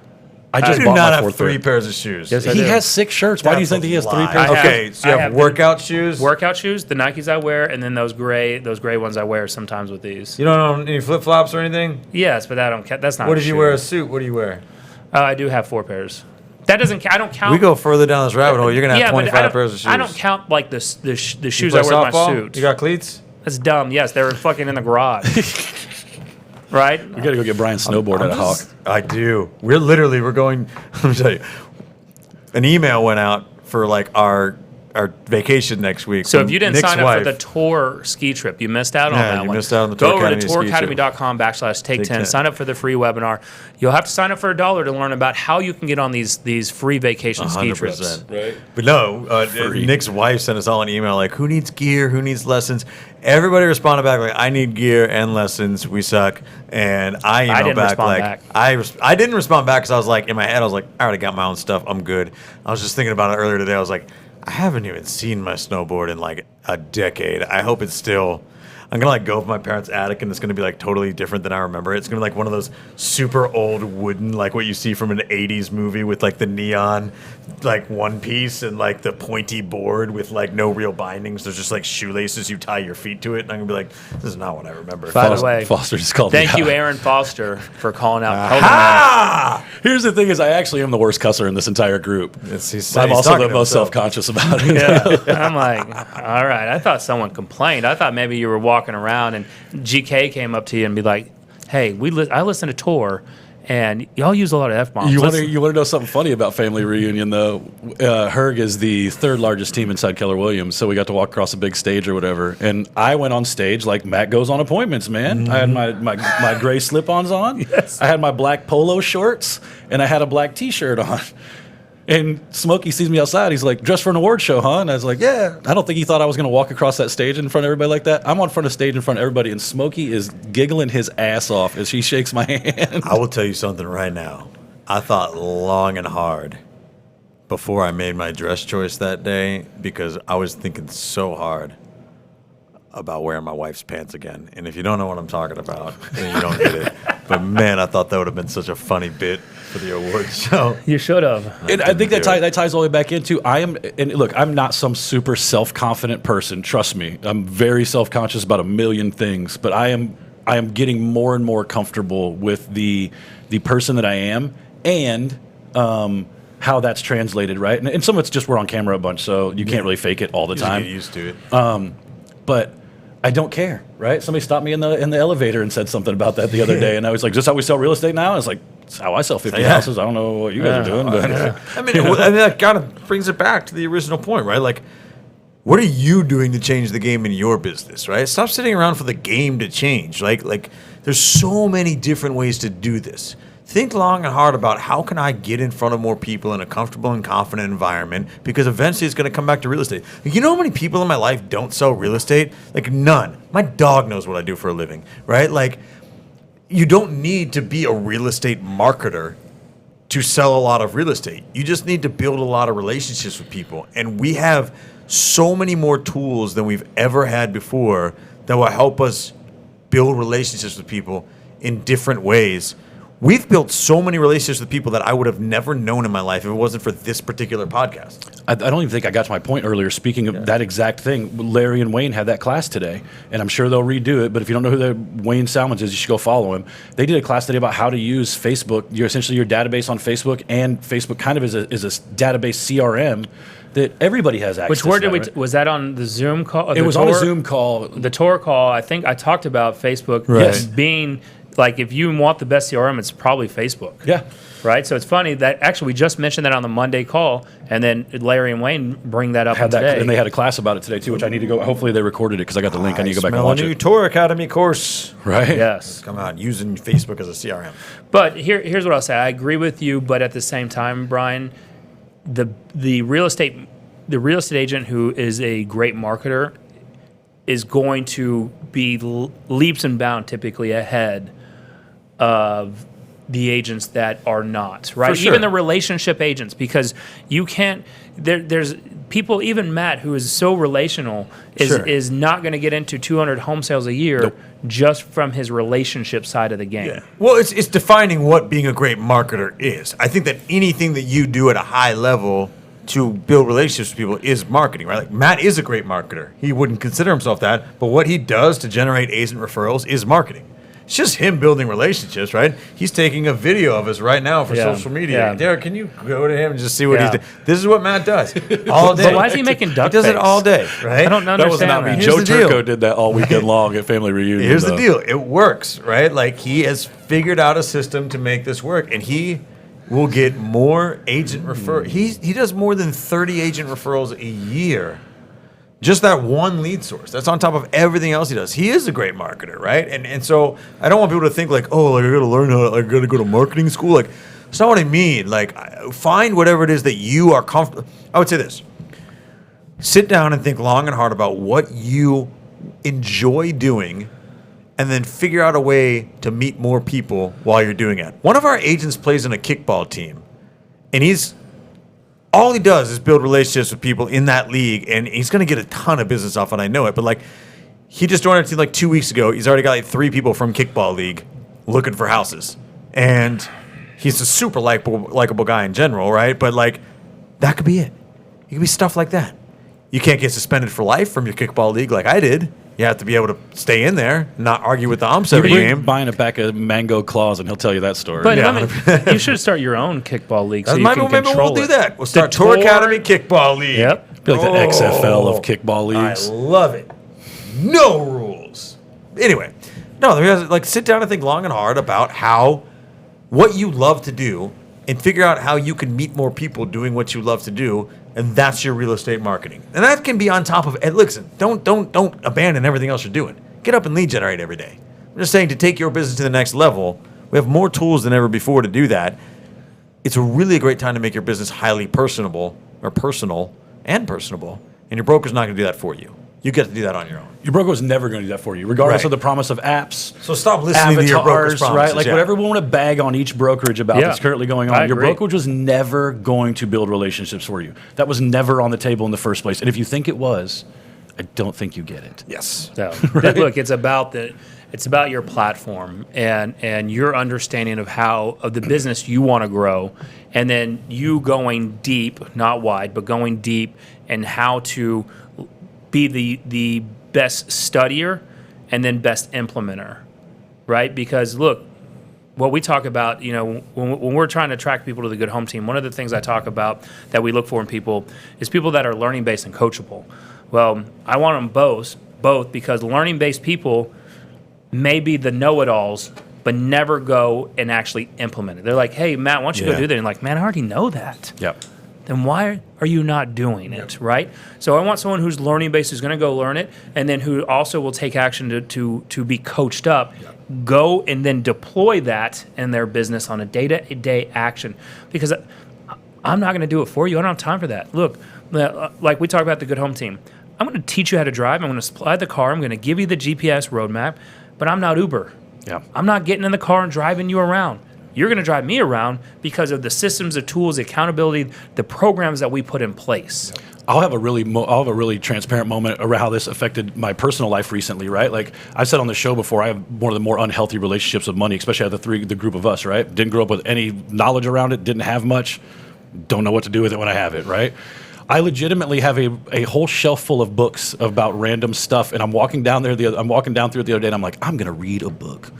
Speaker 4: I
Speaker 3: I
Speaker 4: just
Speaker 3: do
Speaker 4: bought
Speaker 3: not
Speaker 4: my
Speaker 3: have
Speaker 4: fourth
Speaker 3: 3
Speaker 4: pair.
Speaker 3: pairs of shoes.
Speaker 1: Yes, I
Speaker 4: He
Speaker 1: do.
Speaker 4: has 6 shirts. Why do you
Speaker 3: That's
Speaker 4: think
Speaker 3: a
Speaker 4: he has 3
Speaker 3: lie.
Speaker 4: pairs?
Speaker 3: Okay, so you
Speaker 1: I
Speaker 3: have
Speaker 1: have
Speaker 3: workout shoes.
Speaker 1: Workout shoes, the Nikes I wear, and then those gray ones I wear sometimes with these.
Speaker 3: You don't own any flip flops or anything.
Speaker 1: Yes, but that's not.
Speaker 3: What
Speaker 1: a
Speaker 3: did you
Speaker 1: shoe.
Speaker 3: wear? A suit? What do you wear?
Speaker 1: I do have 4 pairs. That doesn't. I don't count.
Speaker 3: We go further down this rabbit hole. You're gonna have
Speaker 1: yeah, but
Speaker 3: 25 pairs of shoes.
Speaker 1: I don't count like the
Speaker 3: You
Speaker 1: shoes
Speaker 3: play
Speaker 1: I wear with my
Speaker 3: softball?
Speaker 1: suit.
Speaker 3: You got cleats?
Speaker 1: That's dumb. Yes, they were fucking in the garage. Right?
Speaker 4: We got to go get Brian snowboard at a Hawk.
Speaker 3: I do. We're going. Let me tell you. An email went out for like our vacation next week.
Speaker 1: So
Speaker 3: from
Speaker 1: if you didn't
Speaker 3: Nick's
Speaker 1: sign up
Speaker 3: wife.
Speaker 1: for the tour ski trip, you missed out on
Speaker 3: Yeah,
Speaker 1: that
Speaker 3: you
Speaker 1: one.
Speaker 3: missed out on the
Speaker 1: Go
Speaker 3: Tour
Speaker 1: over to
Speaker 3: Academy ski trip.
Speaker 1: touracademy.com/take10.
Speaker 3: Take 10.
Speaker 1: Sign up for the free webinar. You'll have to sign up for $1 to learn about how you can get on these free vacation ski trips.
Speaker 3: 100%.
Speaker 4: Right.
Speaker 3: But no,
Speaker 4: Free.
Speaker 3: Nick's wife sent us all an email like, who needs gear? Who needs lessons? Everybody responded back like, I need gear and lessons. We suck. And I emailed
Speaker 1: didn't
Speaker 3: back
Speaker 1: respond
Speaker 3: like,
Speaker 1: back.
Speaker 3: I didn't respond back because I was like, in my head, I was like, I already got my own stuff. I'm good. I was just thinking about it earlier today. I was like, I haven't even seen my snowboard in like a decade. I hope it's still. I'm gonna like go with my parents' attic, and it's gonna be like totally different than I remember it. It's gonna be like one of those super old wooden, like what you see from an '80s movie with like the neon like one piece and like the pointy board with like no real bindings. There's just like shoelaces. You tie your feet to it, and I'm gonna be like, this is not what I remember.
Speaker 1: By the way,
Speaker 4: Foster just called me
Speaker 1: thank you,
Speaker 4: out.
Speaker 1: Aaron Foster, for calling out.
Speaker 4: Here's the thing: is I actually am the worst cusser in this entire group.
Speaker 3: He's
Speaker 4: I'm also
Speaker 3: talking
Speaker 4: the
Speaker 3: to
Speaker 4: most
Speaker 3: himself.
Speaker 4: self-conscious about it.
Speaker 1: Yeah. I'm like, all right. I thought someone complained. I thought maybe you were walking around and GK came up to you and be like, hey, I listen to Tor, and y'all use a lot of F-bombs.
Speaker 4: You want to know something funny about Family Reunion, though? Herg is the third largest team inside Keller Williams, so we got to walk across a big stage or whatever. And I went on stage like Matt goes on appointments, man. I had my gray slip-ons on.
Speaker 1: Yes.
Speaker 4: I had my black polo shorts, and I had a black T-shirt on. And Smokey sees me outside. He's like, dressed for an award show, huh? And I was like, yeah. I don't think he thought I was going to walk across that stage in front of everybody like that. I'm on front of stage in front of everybody, and Smokey is giggling his ass off as she shakes my hand.
Speaker 3: I will tell you something right now. I thought long and hard before I made my dress choice that day because I was thinking so hard about wearing my wife's pants again. And if you don't know what I'm talking about, then you don't get it. But man, I thought that would have been such a funny bit for the awards show.
Speaker 1: You should have.
Speaker 4: And I think
Speaker 3: do it.
Speaker 4: that ties all the way back into I'm not some super self-confident person. Trust me, I'm very self-conscious about a million things, but I am getting more and more comfortable with the person that I am and how that's translated, right? And some of it's just we're on camera a bunch, so you can't really fake it all the
Speaker 3: Just
Speaker 4: time.
Speaker 3: get used to it.
Speaker 4: But I don't care, right? Somebody stopped me in the elevator and said something about that the other day, and I was like, "Is this how we sell real estate now?" And it's like, "It's how I sell 50
Speaker 3: Yeah.
Speaker 4: houses. I don't know what you guys are doing, but
Speaker 3: I mean, that kind of brings it back to the original point, right? Like, what are you doing to change the game in your business, right? Stop sitting around for the game to change. Like there's so many different ways to do this. Think long and hard about how can I get in front of more people in a comfortable and confident environment because eventually it's going to come back to real estate. You know how many people in my life don't sell real estate? Like none. My dog knows what I do for a living, right? Like you don't need to be a real estate marketer to sell a lot of real estate. You just need to build a lot of relationships with people. And we have so many more tools than we've ever had before that will help us build relationships with people in different ways. We've built so many relationships with people that I would have never known in my life if it wasn't for this particular podcast.
Speaker 4: I don't even think I got to my point earlier. Speaking of that exact thing, Larry and Wayne had that class today, and I'm sure they'll redo it. But if you don't know who Wayne Salmons is, you should go follow him. They did a class today about how to use Facebook, your database on Facebook, and Facebook kind of is a database CRM that everybody has access.
Speaker 1: Which word
Speaker 4: to
Speaker 1: did
Speaker 4: that, right?
Speaker 1: was that on the Zoom call?
Speaker 4: It was on a Zoom call.
Speaker 1: The Tor call. I think I talked about Facebook
Speaker 4: Yes.
Speaker 1: being like if you want the best CRM, it's probably Facebook.
Speaker 4: Yeah.
Speaker 1: Right. So it's funny that actually we just mentioned that on the Monday call, and then Larry and Wayne bring that up
Speaker 4: Had that,
Speaker 1: today.
Speaker 4: and they had a class about it today too, which I need to go. Hopefully they recorded it because I got the link. I need to go back and watch
Speaker 3: a new
Speaker 4: it.
Speaker 3: Tor Academy course.
Speaker 4: Right?
Speaker 1: Yes.
Speaker 3: Come on, using Facebook as a CRM.
Speaker 1: But here's what I'll say. I agree with you, but at the same time, Brian, the real estate agent who is a great marketer is going to be leaps and bounds typically ahead of the agents that are not, right?
Speaker 3: For sure.
Speaker 1: Even the relationship agents, because you can't. There's people, even Matt, who is so relational, is not going to get into 200 home sales a year just from his relationship side of the game.
Speaker 3: Yeah. Well, it's defining what being a great marketer is. I think that anything that you do at a high level to build relationships with people is marketing, right? Like Matt is a great marketer. He wouldn't consider himself that, but what he does to generate agent referrals is marketing. It's just him building relationships, right? He's taking a video of us right now for
Speaker 1: Yeah.
Speaker 3: social media.
Speaker 1: Yeah.
Speaker 3: Derek, can you go to him and just see what
Speaker 1: Yeah.
Speaker 3: he's doing? This is what Matt does all day.
Speaker 1: But why is he making duck
Speaker 3: He does it
Speaker 1: face?
Speaker 3: all day, right?
Speaker 1: I don't
Speaker 4: That was
Speaker 1: understand
Speaker 4: not me.
Speaker 1: that.
Speaker 3: Here's
Speaker 4: Joe
Speaker 3: the deal.
Speaker 4: Turco did that all weekend long at Family Reunion.
Speaker 3: Here's the
Speaker 4: though.
Speaker 3: deal. It works, right? Like he has figured out a system to make this work, and he will get more agent refer. He does more than 30 agent referrals a year. Just that one lead source. That's on top of everything else he does. He is a great marketer, right? And so I don't want people to think like, oh, like I got to learn how. I got to go to marketing school. Like, that's not what I mean. Like, find whatever it is that you are comfortable. I would say this: sit down and think long and hard about what you enjoy doing, and then figure out a way to meet more people while you're doing it. One of our agents plays in a kickball team, and all he does is build relationships with people in that league, and he's going to get a ton of business off, and I know it. But like, he just joined our team like 2 weeks ago. He's already got like 3 people from kickball league looking for houses, and he's a super likable guy in general, right? But like, That could be it. It could be stuff like that. You can't get suspended for life from your kickball league like I did. You have to be able to stay in there, not argue with the umps every
Speaker 4: Bring
Speaker 3: game.
Speaker 4: buying a pack of mango claws, and he'll tell you that story.
Speaker 1: But
Speaker 3: Yeah.
Speaker 1: I mean, you should start your own kickball league so you can
Speaker 3: Maybe
Speaker 1: control
Speaker 3: we'll do
Speaker 1: it.
Speaker 3: that. We'll start
Speaker 1: The
Speaker 3: Tour Academy Kickball League.
Speaker 1: Yep.
Speaker 4: Be like the XFL of
Speaker 3: Oh,
Speaker 4: kickball leagues.
Speaker 3: I love it. No rules. Anyway, no, we have to like sit down and think long and hard about what you love to do and figure out how you can meet more people doing what you love to do, and that's your real estate marketing. And that can be on top of it. Listen, don't abandon everything else you're doing. Get up and lead generate every day. I'm just saying to take your business to the next level, we have more tools than ever before to do that. It's a really great time to make your business highly personal, and your broker's not going to do that for you. You get to do that on your own.
Speaker 4: Your broker was never going to do that for you, regardless
Speaker 3: Right.
Speaker 4: of the promise of apps.
Speaker 3: So stop listening to your broker's
Speaker 4: avatars,
Speaker 3: promises.
Speaker 4: right? Like
Speaker 3: yeah.
Speaker 4: whatever we want to bag on each brokerage about
Speaker 1: Yeah.
Speaker 4: that's currently going
Speaker 1: I
Speaker 4: on. Your
Speaker 1: agree.
Speaker 4: brokerage was never going to build relationships for you. That was never on the table in the first place. And if you think it was, I don't think you get it.
Speaker 3: Yes.
Speaker 1: So, look, it's about your platform and your understanding of the business you want to grow, and then you going deep, not wide, but going deep, and how to be the best studier and then best implementer, right? Because look, what we talk about, when we're trying to attract people to the Good Home Team, one of the things I talk about that we look for in people is people that are learning-based and coachable. Well, I want them both because learning-based people may be the know-it-alls, but never go and actually implement it. They're like, hey, Matt, why don't you go
Speaker 3: Yeah.
Speaker 1: do that? And like, man, I already know that.
Speaker 4: Yep.
Speaker 1: Then why are you not doing it, right? So I want someone who's learning-based, who's going to go learn it, and then who also will take action to be coached up, go and then deploy that in their business on a day-to-day action. Because I'm not going to do it for you. I don't have time for that. Look, like we talk about the Good Home Team. I'm going to teach you how to drive. I'm going to supply the car. I'm going to give you the GPS roadmap, but I'm not Uber.
Speaker 4: Yeah.
Speaker 1: I'm not getting in the car and driving you around. You're going to drive me around because of the systems, the tools, the accountability, the programs that we put in place.
Speaker 4: I'll have a really transparent moment around how this affected my personal life recently, right? Like I've said on the show before, I have one of the more unhealthy relationships with money, especially out of the group of us, right? Didn't grow up with any knowledge around it, didn't have much, don't know what to do with it when I have it, right? I legitimately have a whole shelf full of books about random stuff, and I'm walking down through it the other day, and I'm like, I'm gonna read a book.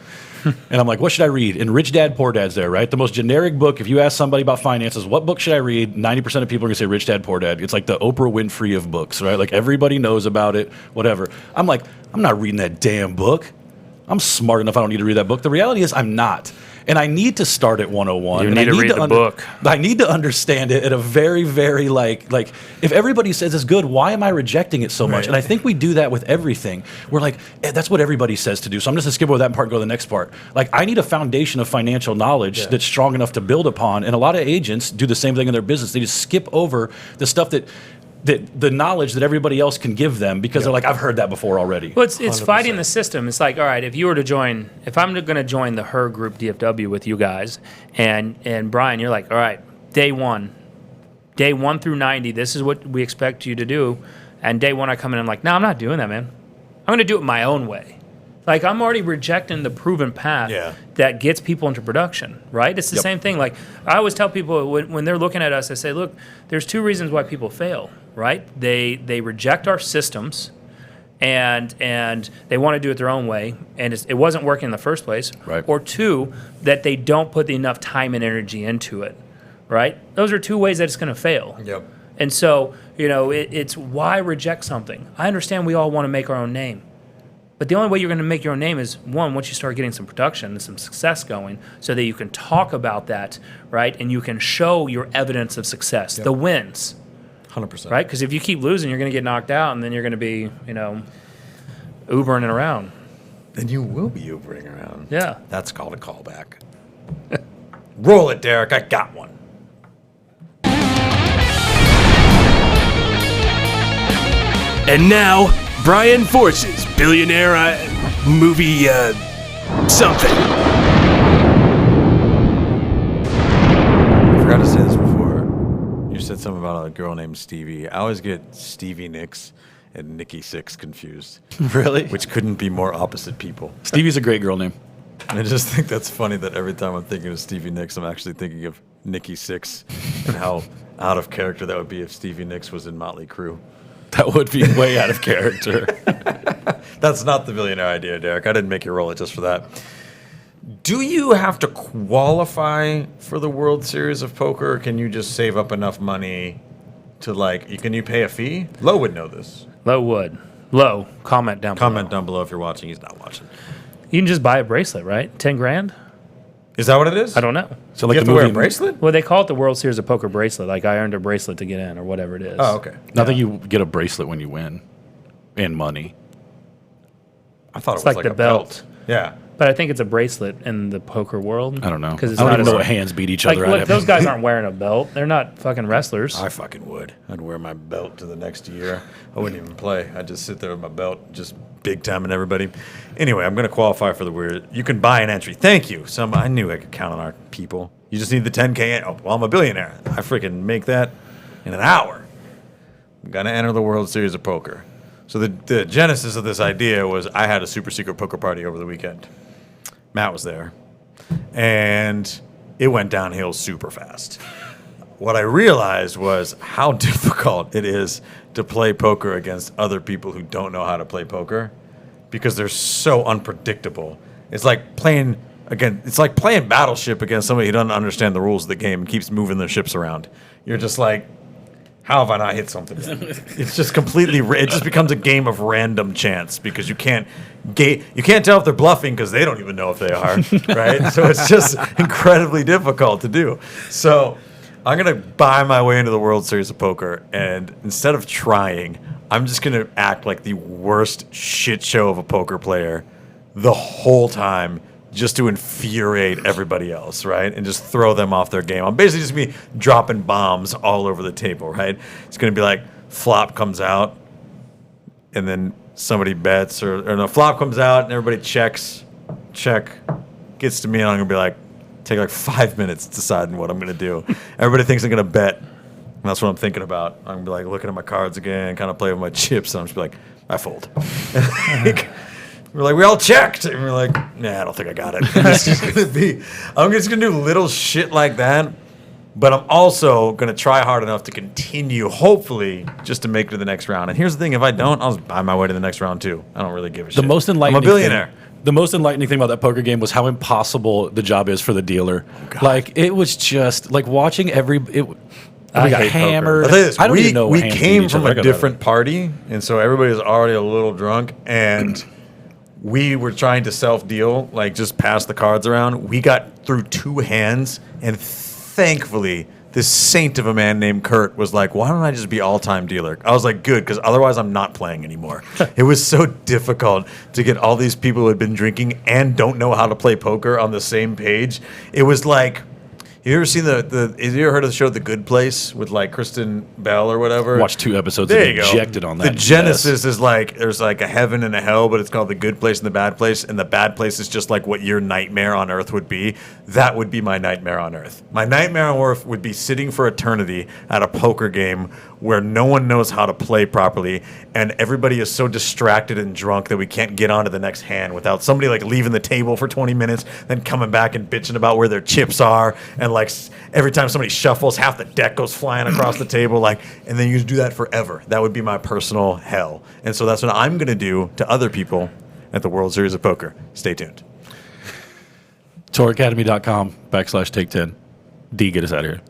Speaker 4: And I'm like, what should I read? And Rich Dad, Poor Dad's there, right? The most generic book. If you ask somebody about finances, what book should I read? 90% of people are going to say Rich Dad, Poor Dad. It's like the Oprah Winfrey of books, right? Like everybody knows about it, whatever. I'm like, I'm not reading that damn book. I'm smart enough I don't need to read that book. The reality is I'm not. And I need to start at 101.
Speaker 1: You
Speaker 4: and
Speaker 1: need
Speaker 4: I
Speaker 1: to read the book.
Speaker 4: I need to understand it at a very, very like if everybody says it's good, why am I rejecting it so much?
Speaker 3: Right.
Speaker 4: And I think we do that with everything. We're like, that's what everybody says to do. So I'm just gonna skip over that part and go to the next part. Like I need a foundation of financial knowledge that's strong enough to build upon. And a lot of agents do the same thing in their business. They just skip over the stuff that the knowledge that everybody else can give them because they're like, I've heard that before already.
Speaker 1: Well, it's fighting the system. It's like, all right, if I'm going to join the Her Group DFW with you guys, and Brian, you're like, all right, day one through 90, this is what we expect you to do. And day one, I come in and I'm like, no, I'm not doing that, man. I'm going to do it my own way. Like I'm already rejecting the proven path that gets people into production, right? It's the same thing. Like I always tell people when they're looking at us, I say, look, there's two reasons why people fail, right? They reject our systems, and they want to do it their own way, and it wasn't working in the first place.
Speaker 4: Right.
Speaker 1: Or two, that they don't put enough time and energy into it, right? Those are two ways that it's going to fail.
Speaker 3: Yep.
Speaker 1: And so, it's why reject something. I understand we all want to make our own name. But the only way you're going to make your own name is, one, once you start getting some production and some success going so that you can talk about that, right? And you can show your evidence of success, the wins,
Speaker 3: 100%.
Speaker 1: right? Because if you keep losing, you're going to get knocked out, and then you're going to be, Ubering it around.
Speaker 3: Then you will be Ubering around.
Speaker 1: Yeah.
Speaker 3: That's called a callback. Roll it, Derek. I got one.
Speaker 2: And now, Brian Force's billionaire movie something.
Speaker 3: I forgot to say this before. You said something about a girl named Stevie. I always get Stevie Nicks and Nikki Sixx confused,
Speaker 4: Really?
Speaker 3: which couldn't be more opposite people.
Speaker 4: Stevie's a great girl name.
Speaker 3: And I just think that's funny that every time I'm thinking of Stevie Nicks, I'm actually thinking of Nikki Sixx and how out of character that would be if Stevie Nicks was in Motley Crue.
Speaker 4: That would be way out of character.
Speaker 3: That's not the billionaire idea, Derek. I didn't make you roll it just for that. Do you have to qualify for the World Series of Poker, or can you just save up enough money to, like, can you pay a fee? Lowe would know this.
Speaker 1: Low wood. Low. Comment down below.
Speaker 3: Comment down below if you're watching. He's not watching.
Speaker 1: You can just buy a bracelet, right? 10 grand?
Speaker 3: Is that what it is?
Speaker 1: I don't know.
Speaker 4: So
Speaker 3: You have
Speaker 4: the
Speaker 3: to wear a
Speaker 4: movie-
Speaker 3: bracelet?
Speaker 1: Well, they call it the World Series of Poker bracelet. Like I earned a bracelet to get in or whatever it is.
Speaker 3: Oh, okay.
Speaker 4: I think you get a bracelet when you win, and money.
Speaker 3: I thought it
Speaker 1: It's
Speaker 3: was
Speaker 1: like
Speaker 3: like
Speaker 1: the
Speaker 3: a
Speaker 1: belt.
Speaker 3: Yeah.
Speaker 1: But I think it's a bracelet in the poker world.
Speaker 4: I don't know.
Speaker 1: Because
Speaker 4: I don't even know what hands beat each
Speaker 1: Like,
Speaker 4: other
Speaker 1: look,
Speaker 4: at.
Speaker 1: those guys aren't wearing a belt. They're not fucking wrestlers.
Speaker 3: I fucking would. I'd wear my belt to the next year. I wouldn't even play. I'd just sit there with my belt, just big time and everybody. Anyway, I'm going to qualify for the weird. You can buy an entry. Thank you. I knew I could count on our people. You just need the 10K. Oh, well, I'm a billionaire. I freaking make that in an hour. I'm going to enter the World Series of Poker. So the genesis of this idea was I had a super secret poker party over the weekend. Matt was there. And it went downhill super fast. What I realized was how difficult it is to play poker against other people who don't know how to play poker because they're so unpredictable. It's like playing Battleship against somebody who doesn't understand the rules of the game and keeps moving their ships around. You're just like, how have I not hit something yet? It's just completely. It just becomes a game of random chance because you can't tell if they're bluffing because they don't even know if they are, right? So it's just incredibly difficult to do. So I'm gonna buy my way into the World Series of Poker, and instead of trying, I'm just gonna act like the worst shit show of a poker player the whole time, just to infuriate everybody else, right? And just throw them off their game. I'm basically just gonna be dropping bombs all over the table, right? It's gonna be like flop comes out, and then somebody bets, or no, flop comes out and everybody check, gets to me, and I'm gonna be like, take like 5 minutes deciding what I'm gonna do. Everybody thinks I'm gonna bet, and that's what I'm thinking about. I'm gonna be like looking at my cards again, kind of play with my chips, and I'm just be like, I fold. We're like, we all checked. And we're like, nah, I don't think I got it. I'm just going to do little shit like that. But I'm also going to try hard enough to continue, hopefully, just to make it to the next round. And here's the thing. If I don't, I'll just buy my way to the next round, too. I don't really give a shit.
Speaker 4: The most enlightening
Speaker 3: I'm a billionaire.
Speaker 4: The most enlightening thing about that poker game was how impossible the job is for the dealer. Like, it was just like watching
Speaker 1: I
Speaker 4: we got
Speaker 1: hate
Speaker 4: hammered.
Speaker 3: I'll tell you this,
Speaker 4: I don't even know what
Speaker 3: we
Speaker 4: hands
Speaker 3: came
Speaker 4: beat each
Speaker 3: from
Speaker 4: other. I
Speaker 3: a
Speaker 4: got
Speaker 3: different party, and so everybody was already a little drunk, and we were trying to self-deal, like just pass the cards around. We got through 2 hands, and thankfully, this saint of a man named Kurt was like, why don't I just be all-time dealer? I was like, good, because otherwise I'm not playing anymore. It was so difficult to get all these people who had been drinking and don't know how to play poker on the same page. It was like, you ever seen have you ever heard of the show The Good Place with like Kristen Bell or whatever?
Speaker 4: Watched 2 episodes
Speaker 3: There
Speaker 4: and
Speaker 3: you go.
Speaker 4: ejected on that.
Speaker 3: The genesis is like there's like a heaven and a hell, but it's called the good place and the bad place, and the bad place is just like what your nightmare on earth would be. That would be my nightmare on earth. My nightmare on earth would be sitting for eternity at a poker game where no one knows how to play properly, and everybody is so distracted and drunk that we can't get on to the next hand without somebody like leaving the table for 20 minutes, then coming back and bitching about where their chips are, and like every time somebody shuffles, half the deck goes flying across the table, like, and then you do that forever. That would be my personal hell. And so that's what I'm going to do to other people at the World Series of Poker. Stay tuned.
Speaker 4: TourAcademy.com/take10. D, get us out of here.